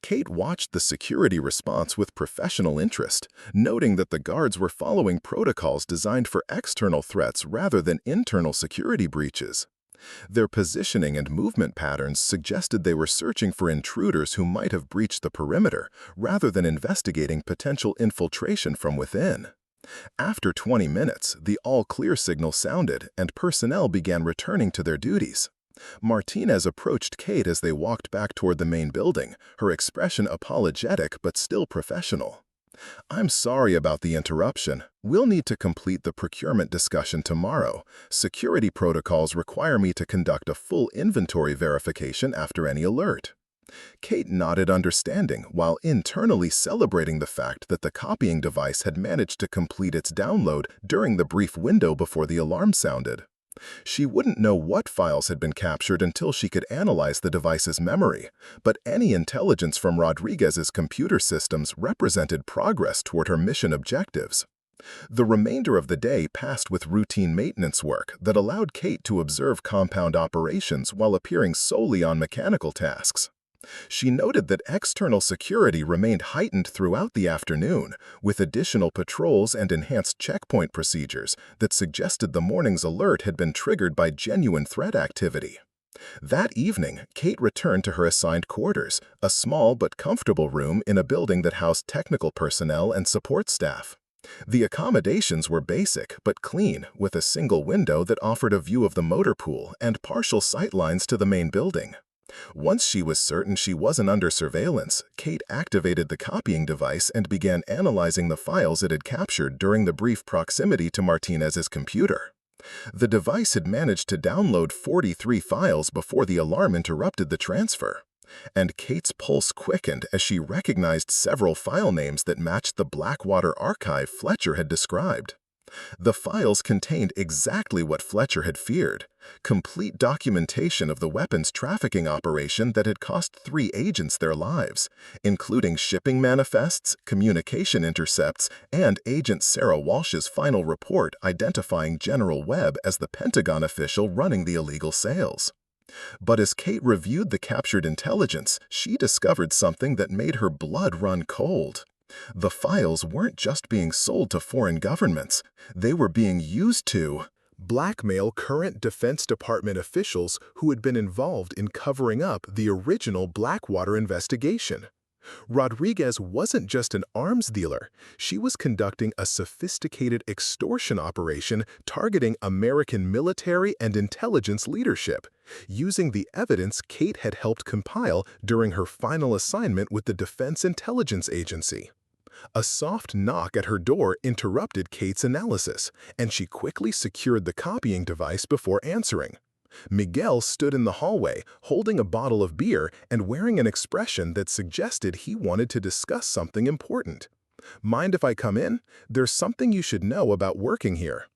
Kate watched the security response with professional interest, noting that the guards were following protocols designed for external threats rather than internal security breaches. Their positioning and movement patterns suggested they were searching for intruders who might have breached the perimeter, rather than investigating potential infiltration from within. After 20 minutes, the all-clear signal sounded, and personnel began returning to their duties. Martinez approached Kate as they walked back toward the main building, her expression apologetic but still professional. "I'm sorry about the interruption. We'll need to complete the procurement discussion tomorrow. Security protocols require me to conduct a full inventory verification after any alert." Kate nodded understanding while internally celebrating the fact that the copying device had managed to complete its download during the brief window before the alarm sounded. She wouldn't know what files had been captured until she could analyze the device's memory, but any intelligence from Rodriguez's computer systems represented progress toward her mission objectives. The remainder of the day passed with routine maintenance work that allowed Kate to observe compound operations while appearing solely on mechanical tasks. She noted that external security remained heightened throughout the afternoon, with additional patrols and enhanced checkpoint procedures that suggested the morning's alert had been triggered by genuine threat activity. That evening, Kate returned to her assigned quarters, a small but comfortable room in a building that housed technical personnel and support staff. The accommodations were basic but clean, with a single window that offered a view of the motor pool and partial sightlines to the main building. Once she was certain she wasn't under surveillance, Kate activated the copying device and began analyzing the files it had captured during the brief proximity to Martinez's computer. The device had managed to download 43 files before the alarm interrupted the transfer, and Kate's pulse quickened as she recognized several file names that matched the Blackwater archive Fletcher had described. The files contained exactly what Fletcher had feared: complete documentation of the weapons trafficking operation that had cost 3 agents their lives, including shipping manifests, communication intercepts, and Agent Sarah Walsh's final report identifying General Webb as the Pentagon official running the illegal sales. But as Kate reviewed the captured intelligence, she discovered something that made her blood run cold. The files weren't just being sold to foreign governments, they were being used to blackmail current Defense Department officials who had been involved in covering up the original Blackwater investigation. Rodriguez wasn't just an arms dealer, she was conducting a sophisticated extortion operation targeting American military and intelligence leadership, using the evidence Kate had helped compile during her final assignment with the Defense Intelligence Agency. A soft knock at her door interrupted Kate's analysis, and she quickly secured the copying device before answering. Miguel stood in the hallway, holding a bottle of beer and wearing an expression that suggested he wanted to discuss something important. "Mind if I come in? There's something you should know about working here."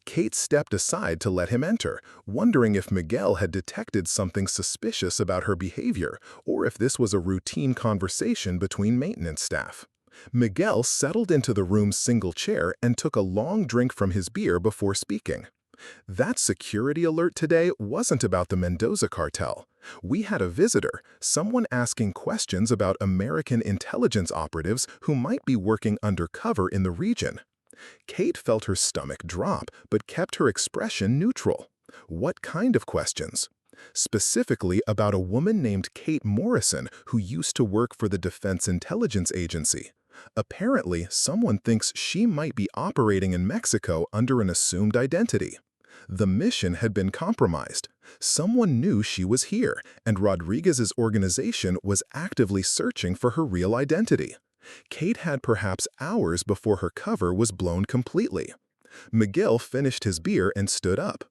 Kate stepped aside to let him enter, wondering if Miguel had detected something suspicious about her behavior or if this was a routine conversation between maintenance staff. Miguel settled into the room's single chair and took a long drink from his beer before speaking. That security alert today wasn't about the Mendoza cartel. We had a visitor, someone asking questions about American intelligence operatives who might be working undercover in the region. Kate felt her stomach drop, but kept her expression neutral. What kind of questions? Specifically about a woman named Kate Morrison who used to work for the Defense Intelligence Agency. Apparently, someone thinks she might be operating in Mexico under an assumed identity. The mission had been compromised. Someone knew she was here, and Rodriguez's organization was actively searching for her real identity. Kate had perhaps hours before her cover was blown completely. Miguel finished his beer and stood up.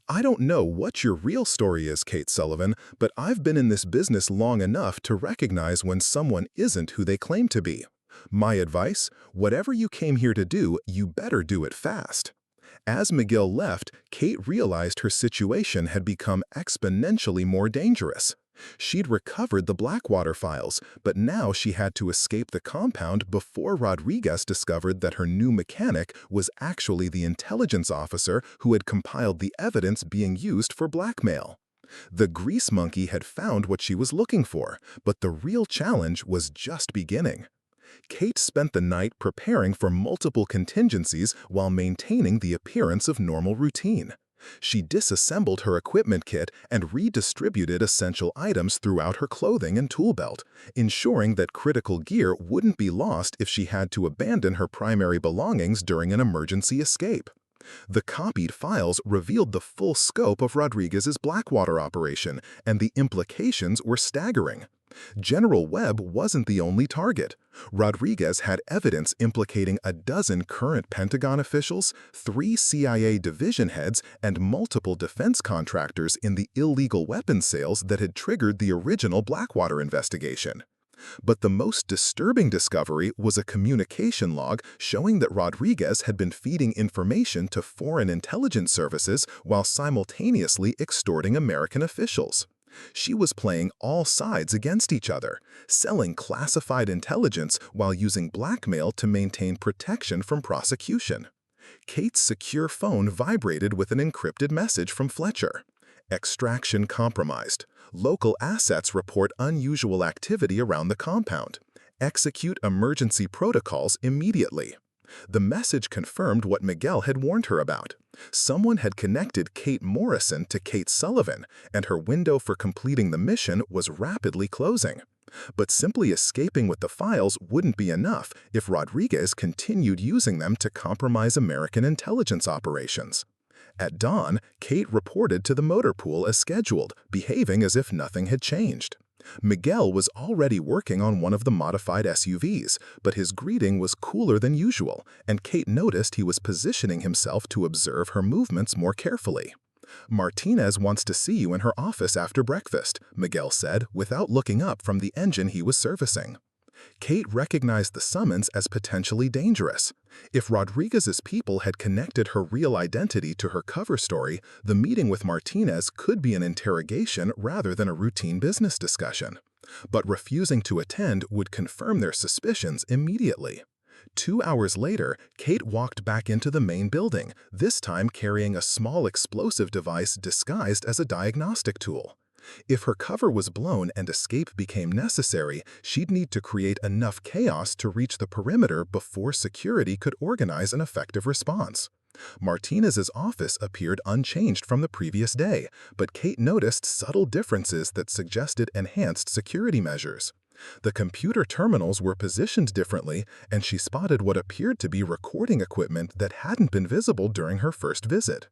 "I don't know what your real story is, Kate Sullivan, but I've been in this business long enough to recognize when someone isn't who they claim to be. My advice? Whatever you came here to do, you better do it fast." As Miguel left, Kate realized her situation had become exponentially more dangerous. She'd recovered the Blackwater files, but now she had to escape the compound before Rodriguez discovered that her new mechanic was actually the intelligence officer who had compiled the evidence being used for blackmail. The grease monkey had found what she was looking for, but the real challenge was just beginning. Kate spent the night preparing for multiple contingencies while maintaining the appearance of normal routine. She disassembled her equipment kit and redistributed essential items throughout her clothing and tool belt, ensuring that critical gear wouldn't be lost if she had to abandon her primary belongings during an emergency escape. The copied files revealed the full scope of Rodriguez's Blackwater operation, and the implications were staggering. General Webb wasn't the only target. Rodriguez had evidence implicating a dozen current Pentagon officials, 3 CIA division heads, and multiple defense contractors in the illegal weapons sales that had triggered the original Blackwater investigation. But the most disturbing discovery was a communication log showing that Rodriguez had been feeding information to foreign intelligence services while simultaneously extorting American officials. She was playing all sides against each other, selling classified intelligence while using blackmail to maintain protection from prosecution. Kate's secure phone vibrated with an encrypted message from Fletcher. "Extraction compromised. Local assets report unusual activity around the compound. Execute emergency protocols immediately." The message confirmed what Miguel had warned her about. Someone had connected Kate Morrison to Kate Sullivan, and her window for completing the mission was rapidly closing. But simply escaping with the files wouldn't be enough if Rodriguez continued using them to compromise American intelligence operations. At dawn, Kate reported to the motor pool as scheduled, behaving as if nothing had changed. Miguel was already working on one of the modified SUVs, but his greeting was cooler than usual, and Kate noticed he was positioning himself to observe her movements more carefully. "Martinez wants to see you in her office after breakfast," Miguel said, without looking up from the engine he was servicing. Kate recognized the summons as potentially dangerous. If Rodriguez's people had connected her real identity to her cover story, the meeting with Martinez could be an interrogation rather than a routine business discussion. But refusing to attend would confirm their suspicions immediately. 2 hours later, Kate walked back into the main building, this time carrying a small explosive device disguised as a diagnostic tool. If her cover was blown and escape became necessary, she'd need to create enough chaos to reach the perimeter before security could organize an effective response. Martinez's office appeared unchanged from the previous day, but Kate noticed subtle differences that suggested enhanced security measures. The computer terminals were positioned differently, and she spotted what appeared to be recording equipment that hadn't been visible during her first visit.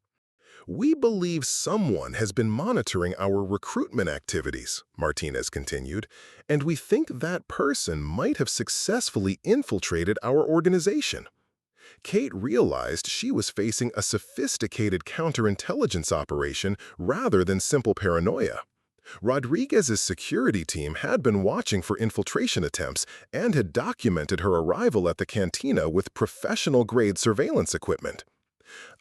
"We believe someone has been monitoring our recruitment activities," Martinez continued, "and we think that person might have successfully infiltrated our organization." Kate realized she was facing a sophisticated counterintelligence operation rather than simple paranoia. Rodriguez's security team had been watching for infiltration attempts and had documented her arrival at the cantina with professional-grade surveillance equipment.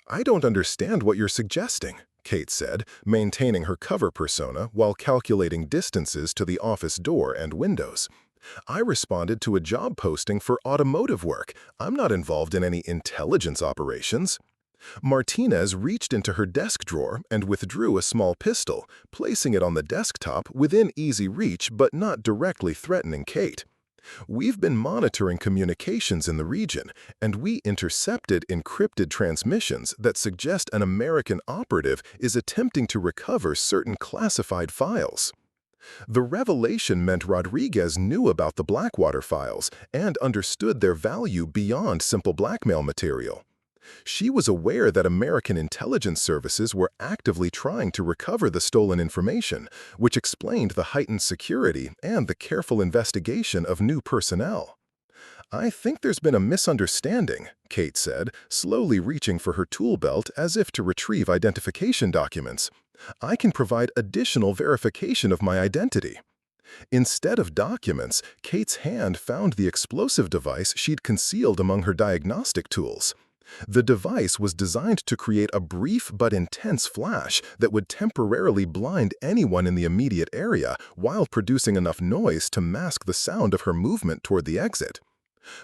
I don't understand what you're suggesting, Kate said, maintaining her cover persona while calculating distances to the office door and windows. I responded to a job posting for automotive work. I'm not involved in any intelligence operations. Martinez reached into her desk drawer and withdrew a small pistol, placing it on the desktop within easy reach but not directly threatening Kate. We've been monitoring communications in the region, and we intercepted encrypted transmissions that suggest an American operative is attempting to recover certain classified files. The revelation meant Rodriguez knew about the Blackwater files and understood their value beyond simple blackmail material. She was aware that American intelligence services were actively trying to recover the stolen information, which explained the heightened security and the careful investigation of new personnel. I think there's been a misunderstanding, Kate said, slowly reaching for her tool belt as if to retrieve identification documents. I can provide additional verification of my identity. Instead of documents, Kate's hand found the explosive device she'd concealed among her diagnostic tools. The device was designed to create a brief but intense flash that would temporarily blind anyone in the immediate area while producing enough noise to mask the sound of her movement toward the exit.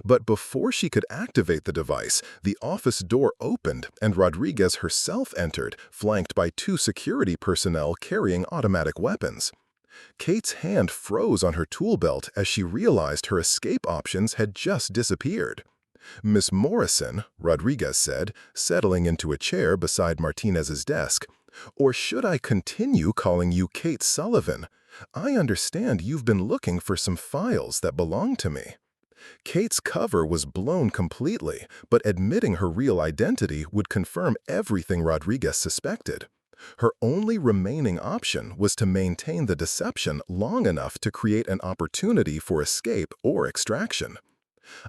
But before she could activate the device, the office door opened and Rodriguez herself entered, flanked by 2 security personnel carrying automatic weapons. Kate's hand froze on her tool belt as she realized her escape options had just disappeared. "Miss Morrison," Rodriguez said, settling into a chair beside Martinez's desk, "or should I continue calling you Kate Sullivan? I understand you've been looking for some files that belong to me." Kate's cover was blown completely, but admitting her real identity would confirm everything Rodriguez suspected. Her only remaining option was to maintain the deception long enough to create an opportunity for escape or extraction.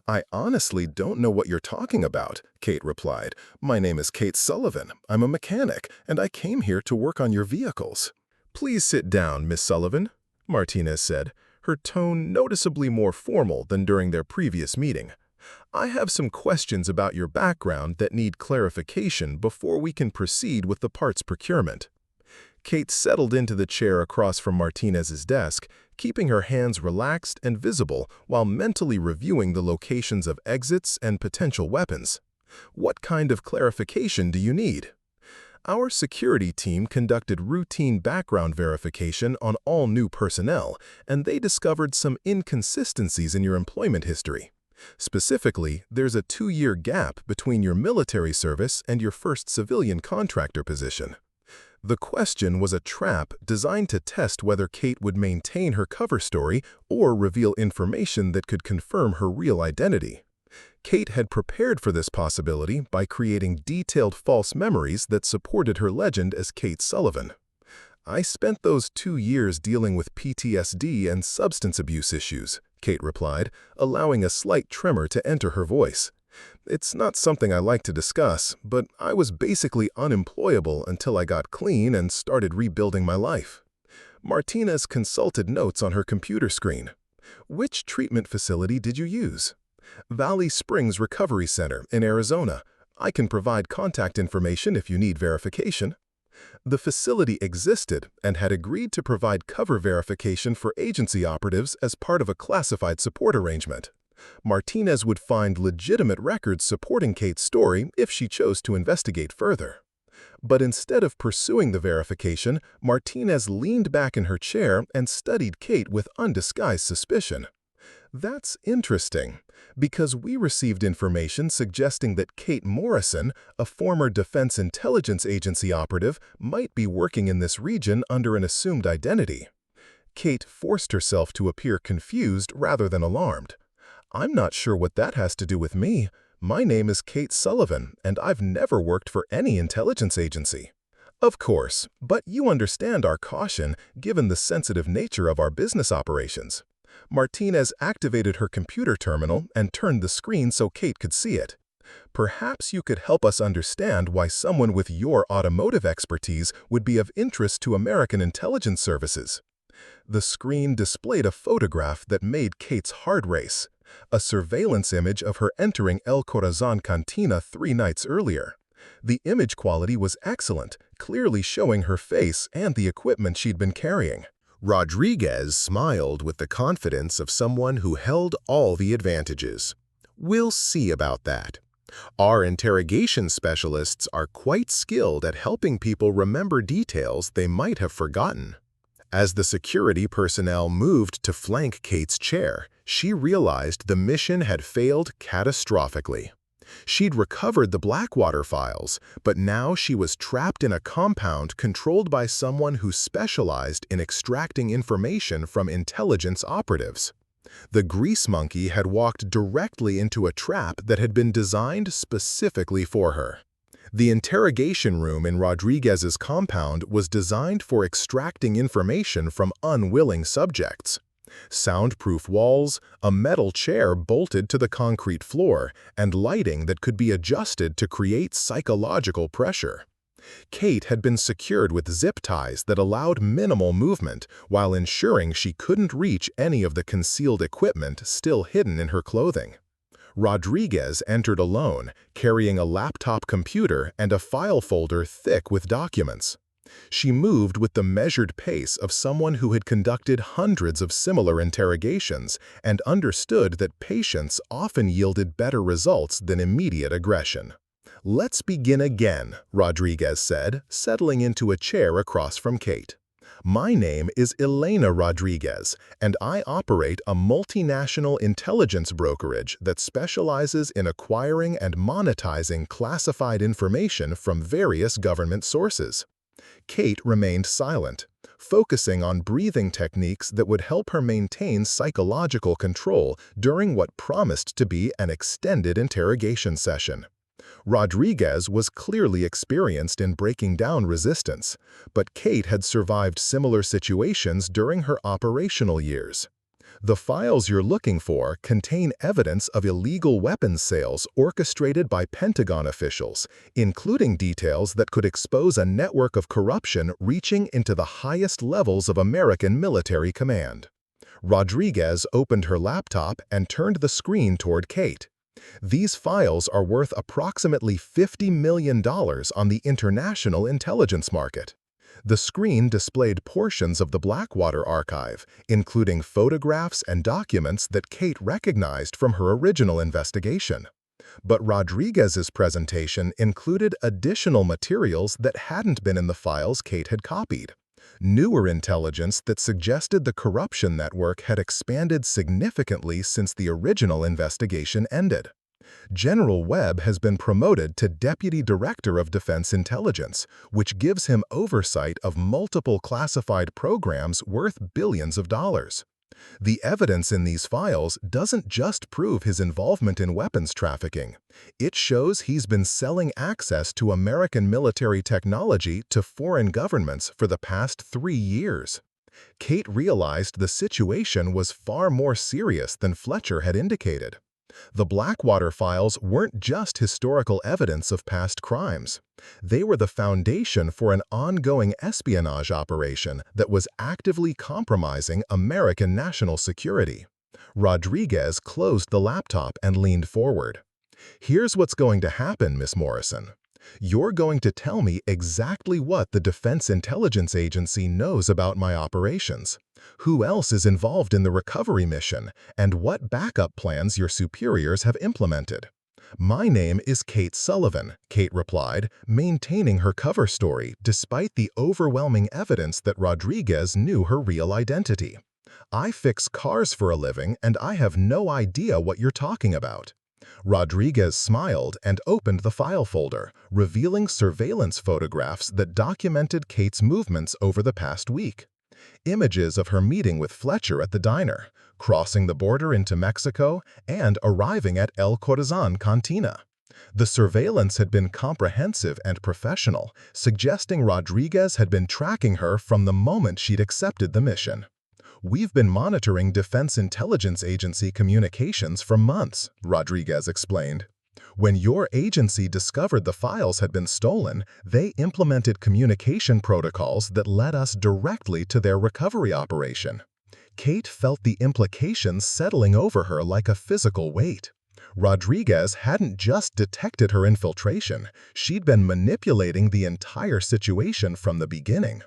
"I honestly don't know what you're talking about," Kate replied. "My name is Kate Sullivan. I'm a mechanic, and I came here to work on your vehicles." "Please sit down, Miss Sullivan," Martinez said, her tone noticeably more formal than during their previous meeting. "I have some questions about your background that need clarification before we can proceed with the parts procurement." Kate settled into the chair across from Martinez's desk, keeping her hands relaxed and visible while mentally reviewing the locations of exits and potential weapons. "What kind of clarification do you need?" "Our security team conducted routine background verification on all new personnel, and they discovered some inconsistencies in your employment history. Specifically, there's a 2-year gap between your military service and your first civilian contractor position." The question was a trap designed to test whether Kate would maintain her cover story or reveal information that could confirm her real identity. Kate had prepared for this possibility by creating detailed false memories that supported her legend as Kate Sullivan. "I spent those 2 years dealing with PTSD and substance abuse issues," Kate replied, allowing a slight tremor to enter her voice. "It's not something I like to discuss, but I was basically unemployable until I got clean and started rebuilding my life." Martinez consulted notes on her computer screen. "Which treatment facility did you use?" "Valley Springs Recovery Center in Arizona. I can provide contact information if you need verification." The facility existed and had agreed to provide cover verification for agency operatives as part of a classified support arrangement. Martinez would find legitimate records supporting Kate's story if she chose to investigate further. But instead of pursuing the verification, Martinez leaned back in her chair and studied Kate with undisguised suspicion. "That's interesting, because we received information suggesting that Kate Morrison, a former Defense Intelligence Agency operative, might be working in this region under an assumed identity." Kate forced herself to appear confused rather than alarmed. "I'm not sure what that has to do with me. My name is Kate Sullivan, and I've never worked for any intelligence agency." "Of course, but you understand our caution given the sensitive nature of our business operations." Martinez activated her computer terminal and turned the screen so Kate could see it. "Perhaps you could help us understand why someone with your automotive expertise would be of interest to American intelligence services." The screen displayed a photograph that made Kate's heart race, a surveillance image of her entering El Corazon Cantina 3 nights earlier. The image quality was excellent, clearly showing her face and the equipment she'd been carrying. Rodriguez smiled with the confidence of someone who held all the advantages. We'll see about that. Our interrogation specialists are quite skilled at helping people remember details they might have forgotten. As the security personnel moved to flank Kate's chair, she realized the mission had failed catastrophically. She'd recovered the Blackwater files, but now she was trapped in a compound controlled by someone who specialized in extracting information from intelligence operatives. The Grease Monkey had walked directly into a trap that had been designed specifically for her. The interrogation room in Rodriguez's compound was designed for extracting information from unwilling subjects. Soundproof walls, a metal chair bolted to the concrete floor, and lighting that could be adjusted to create psychological pressure. Kate had been secured with zip ties that allowed minimal movement while ensuring she couldn't reach any of the concealed equipment still hidden in her clothing. Rodriguez entered alone, carrying a laptop computer and a file folder thick with documents. She moved with the measured pace of someone who had conducted hundreds of similar interrogations and understood that patience often yielded better results than immediate aggression. "Let's begin again," Rodriguez said, settling into a chair across from Kate. "My name is Elena Rodriguez, and I operate a multinational intelligence brokerage that specializes in acquiring and monetizing classified information from various government sources." Kate remained silent, focusing on breathing techniques that would help her maintain psychological control during what promised to be an extended interrogation session. Rodriguez was clearly experienced in breaking down resistance, but Kate had survived similar situations during her operational years. "The files you're looking for contain evidence of illegal weapons sales orchestrated by Pentagon officials, including details that could expose a network of corruption reaching into the highest levels of American military command." Rodriguez opened her laptop and turned the screen toward Kate. "These files are worth approximately $50 million on the international intelligence market." The screen displayed portions of the Blackwater archive, including photographs and documents that Kate recognized from her original investigation. But Rodriguez's presentation included additional materials that hadn't been in the files Kate had copied. Newer intelligence that suggested the corruption network had expanded significantly since the original investigation ended. General Webb has been promoted to Deputy Director of Defense Intelligence, which gives him oversight of multiple classified programs worth billions of dollars. The evidence in these files doesn't just prove his involvement in weapons trafficking. It shows he's been selling access to American military technology to foreign governments for the past 3 years. Kate realized the situation was far more serious than Fletcher had indicated. The Blackwater files weren't just historical evidence of past crimes. They were the foundation for an ongoing espionage operation that was actively compromising American national security. Rodriguez closed the laptop and leaned forward. "Here's what's going to happen, Miss Morrison. You're going to tell me exactly what the Defense Intelligence Agency knows about my operations, who else is involved in the recovery mission, and what backup plans your superiors have implemented." "My name is Kate Sullivan," Kate replied, maintaining her cover story despite the overwhelming evidence that Rodriguez knew her real identity. "I fix cars for a living, and I have no idea what you're talking about." Rodriguez smiled and opened the file folder, revealing surveillance photographs that documented Kate's movements over the past week. Images of her meeting with Fletcher at the diner, crossing the border into Mexico, and arriving at El Corazon Cantina. The surveillance had been comprehensive and professional, suggesting Rodriguez had been tracking her from the moment she'd accepted the mission. "We've been monitoring Defense Intelligence Agency communications for months," Rodriguez explained. "When your agency discovered the files had been stolen, they implemented communication protocols that led us directly to their recovery operation." Kate felt the implications settling over her like a physical weight. Rodriguez hadn't just detected her infiltration, she'd been manipulating the entire situation from the beginning.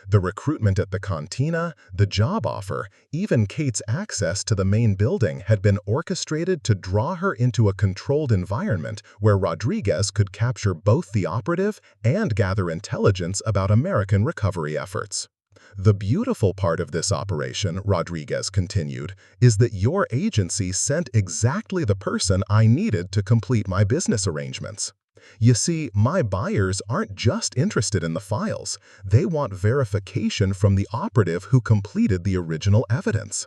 The recruitment at the cantina, the job offer, even Kate's access to the main building had been orchestrated to draw her into a controlled environment where Rodriguez could capture both the operative and gather intelligence about American recovery efforts. The beautiful part of this operation, Rodriguez continued, is that your agency sent exactly the person I needed to complete my business arrangements. You see, my buyers aren't just interested in the files, they want verification from the operative who completed the original evidence.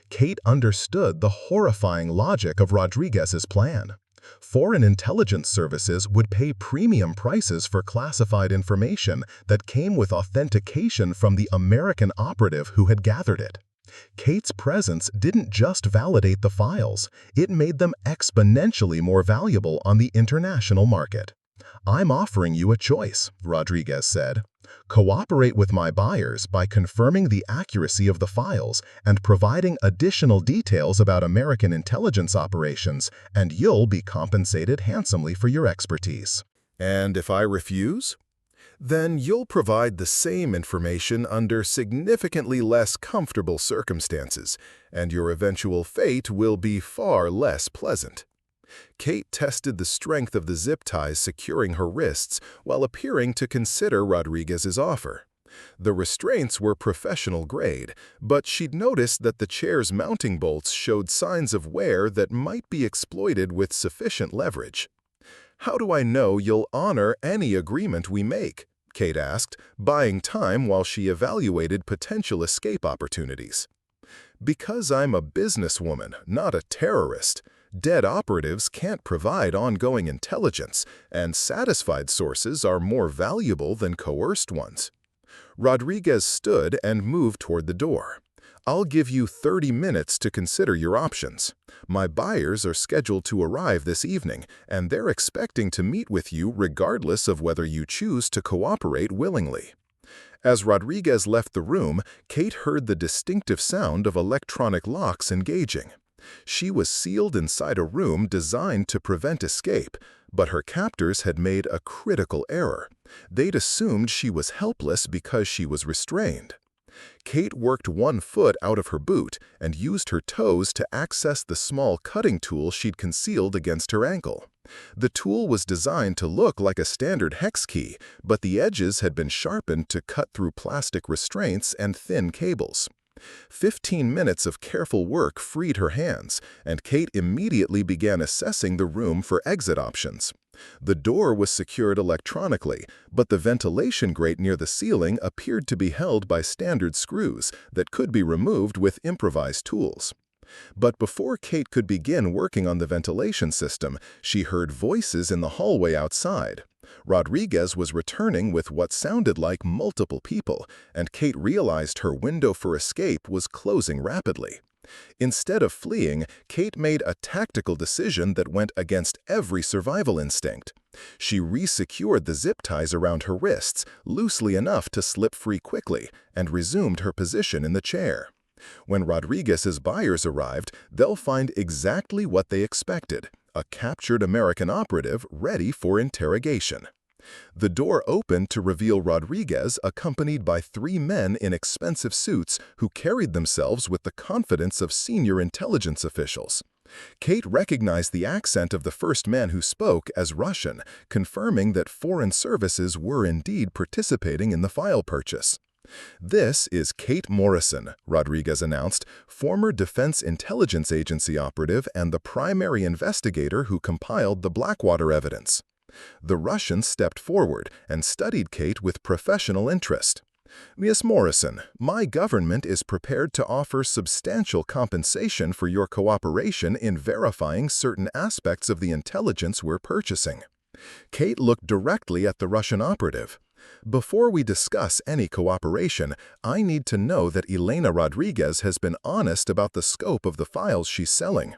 Kate understood the horrifying logic of Rodriguez's plan. Foreign intelligence services would pay premium prices for classified information that came with authentication from the American operative who had gathered it. Kate's presence didn't just validate the files, it made them exponentially more valuable on the international market. "I'm offering you a choice," Rodriguez said. "Cooperate with my buyers by confirming the accuracy of the files and providing additional details about American intelligence operations, and you'll be compensated handsomely for your expertise." And if I refuse? Then you'll provide the same information under significantly less comfortable circumstances, and your eventual fate will be far less pleasant. Kate tested the strength of the zip ties securing her wrists while appearing to consider Rodriguez's offer. The restraints were professional grade, but she'd noticed that the chair's mounting bolts showed signs of wear that might be exploited with sufficient leverage. "How do I know you'll honor any agreement we make?" Kate asked, buying time while she evaluated potential escape opportunities. "Because I'm a businesswoman, not a terrorist. Dead operatives can't provide ongoing intelligence, and satisfied sources are more valuable than coerced ones." Rodriguez stood and moved toward the door. "I'll give you 30 minutes to consider your options. My buyers are scheduled to arrive this evening, and they're expecting to meet with you regardless of whether you choose to cooperate willingly." As Rodriguez left the room, Kate heard the distinctive sound of electronic locks engaging. She was sealed inside a room designed to prevent escape, but her captors had made a critical error. They'd assumed she was helpless because she was restrained. Kate worked one foot out of her boot and used her toes to access the small cutting tool she'd concealed against her ankle. The tool was designed to look like a standard hex key, but the edges had been sharpened to cut through plastic restraints and thin cables. 15 minutes of careful work freed her hands, and Kate immediately began assessing the room for exit options. The door was secured electronically, but the ventilation grate near the ceiling appeared to be held by standard screws that could be removed with improvised tools. But before Kate could begin working on the ventilation system, she heard voices in the hallway outside. Rodriguez was returning with what sounded like multiple people, and Kate realized her window for escape was closing rapidly. Instead of fleeing, Kate made a tactical decision that went against every survival instinct. She re-secured the zip ties around her wrists, loosely enough to slip free quickly, and resumed her position in the chair. When Rodriguez's buyers arrived, they'll find exactly what they expected: a captured American operative ready for interrogation. The door opened to reveal Rodriguez accompanied by 3 men in expensive suits who carried themselves with the confidence of senior intelligence officials. Kate recognized the accent of the first man who spoke as Russian, confirming that foreign services were indeed participating in the file purchase. "This is Kate Morrison," Rodriguez announced, "former Defense Intelligence Agency operative and the primary investigator who compiled the Blackwater evidence." The Russian stepped forward and studied Kate with professional interest. "Miss Morrison, my government is prepared to offer substantial compensation for your cooperation in verifying certain aspects of the intelligence we're purchasing." Kate looked directly at the Russian operative. "Before we discuss any cooperation, I need to know that Elena Rodriguez has been honest about the scope of the files she's selling."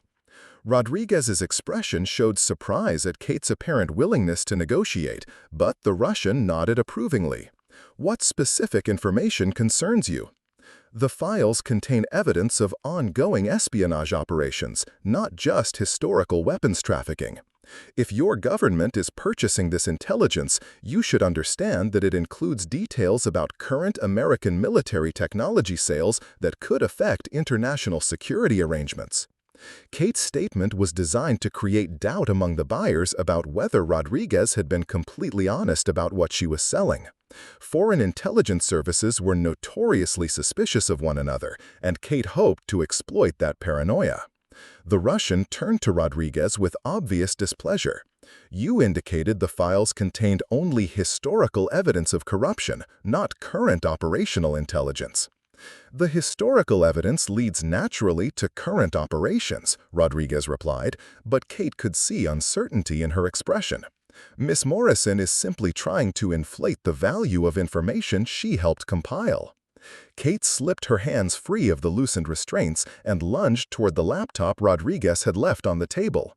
Rodriguez's expression showed surprise at Kate's apparent willingness to negotiate, but the Russian nodded approvingly. "What specific information concerns you?" The files contain evidence of ongoing espionage operations, not just historical weapons trafficking. If your government is purchasing this intelligence, you should understand that it includes details about current American military technology sales that could affect international security arrangements. Kate's statement was designed to create doubt among the buyers about whether Rodriguez had been completely honest about what she was selling. Foreign intelligence services were notoriously suspicious of one another, and Kate hoped to exploit that paranoia. The Russian turned to Rodriguez with obvious displeasure. "You indicated the files contained only historical evidence of corruption, not current operational intelligence." "The historical evidence leads naturally to current operations," Rodriguez replied, but Kate could see uncertainty in her expression. Miss Morrison is simply trying to inflate the value of information she helped compile. Kate slipped her hands free of the loosened restraints and lunged toward the laptop Rodriguez had left on the table.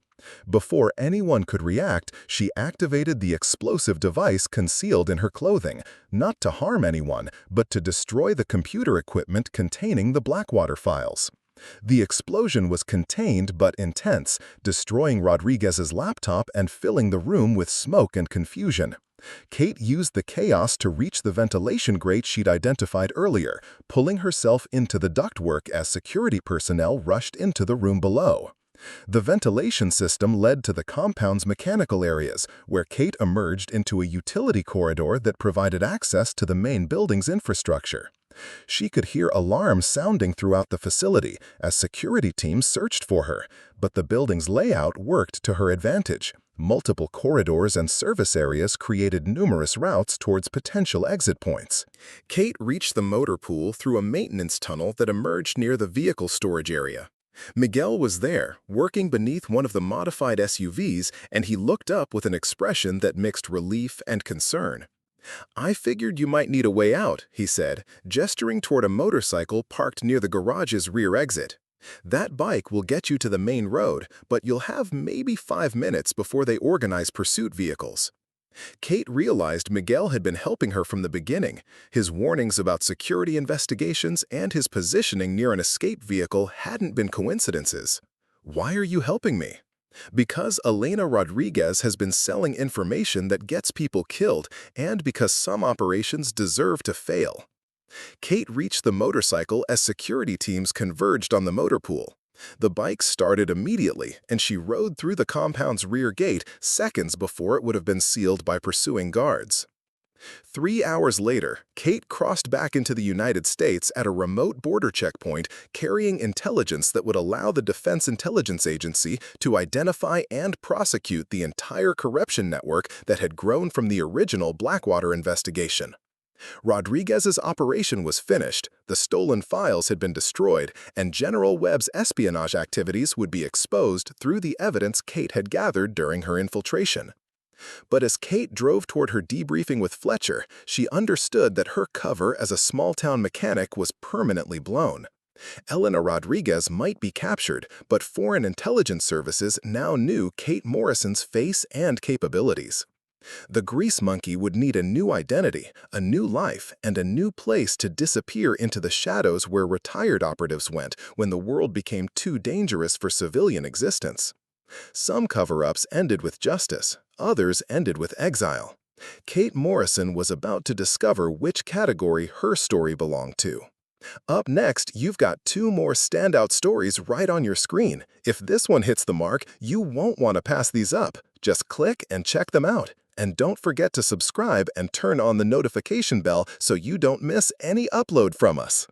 Before anyone could react, she activated the explosive device concealed in her clothing, not to harm anyone, but to destroy the computer equipment containing the Blackwater files. The explosion was contained but intense, destroying Rodriguez's laptop and filling the room with smoke and confusion. Kate used the chaos to reach the ventilation grate she'd identified earlier, pulling herself into the ductwork as security personnel rushed into the room below. The ventilation system led to the compound's mechanical areas, where Kate emerged into a utility corridor that provided access to the main building's infrastructure. She could hear alarms sounding throughout the facility as security teams searched for her, but the building's layout worked to her advantage. Multiple corridors and service areas created numerous routes towards potential exit points. Kate reached the motor pool through a maintenance tunnel that emerged near the vehicle storage area. Miguel was there, working beneath one of the modified SUVs, and he looked up with an expression that mixed relief and concern. "I figured you might need a way out," he said, gesturing toward a motorcycle parked near the garage's rear exit. "That bike will get you to the main road, but you'll have maybe 5 minutes before they organize pursuit vehicles." Kate realized Miguel had been helping her from the beginning. His warnings about security investigations and his positioning near an escape vehicle hadn't been coincidences. "Why are you helping me?" "Because Elena Rodriguez has been selling information that gets people killed, and because some operations deserve to fail." Kate reached the motorcycle as security teams converged on the motor pool. The bike started immediately, and she rode through the compound's rear gate seconds before it would have been sealed by pursuing guards. 3 hours later, Kate crossed back into the United States at a remote border checkpoint carrying intelligence that would allow the Defense Intelligence Agency to identify and prosecute the entire corruption network that had grown from the original Blackwater investigation. Rodriguez's operation was finished, the stolen files had been destroyed, and General Webb's espionage activities would be exposed through the evidence Kate had gathered during her infiltration. But as Kate drove toward her debriefing with Fletcher, she understood that her cover as a small-town mechanic was permanently blown. Elena Rodriguez might be captured, but foreign intelligence services now knew Kate Morrison's face and capabilities. The Grease Monkey would need a new identity, a new life, and a new place to disappear into the shadows where retired operatives went when the world became too dangerous for civilian existence. Some cover-ups ended with justice, others ended with exile. Kate Morrison was about to discover which category her story belonged to. Up next, you've got 2 more standout stories right on your screen. If this one hits the mark, you won't want to pass these up. Just click and check them out. And don't forget to subscribe and turn on the notification bell so you don't miss any upload from us.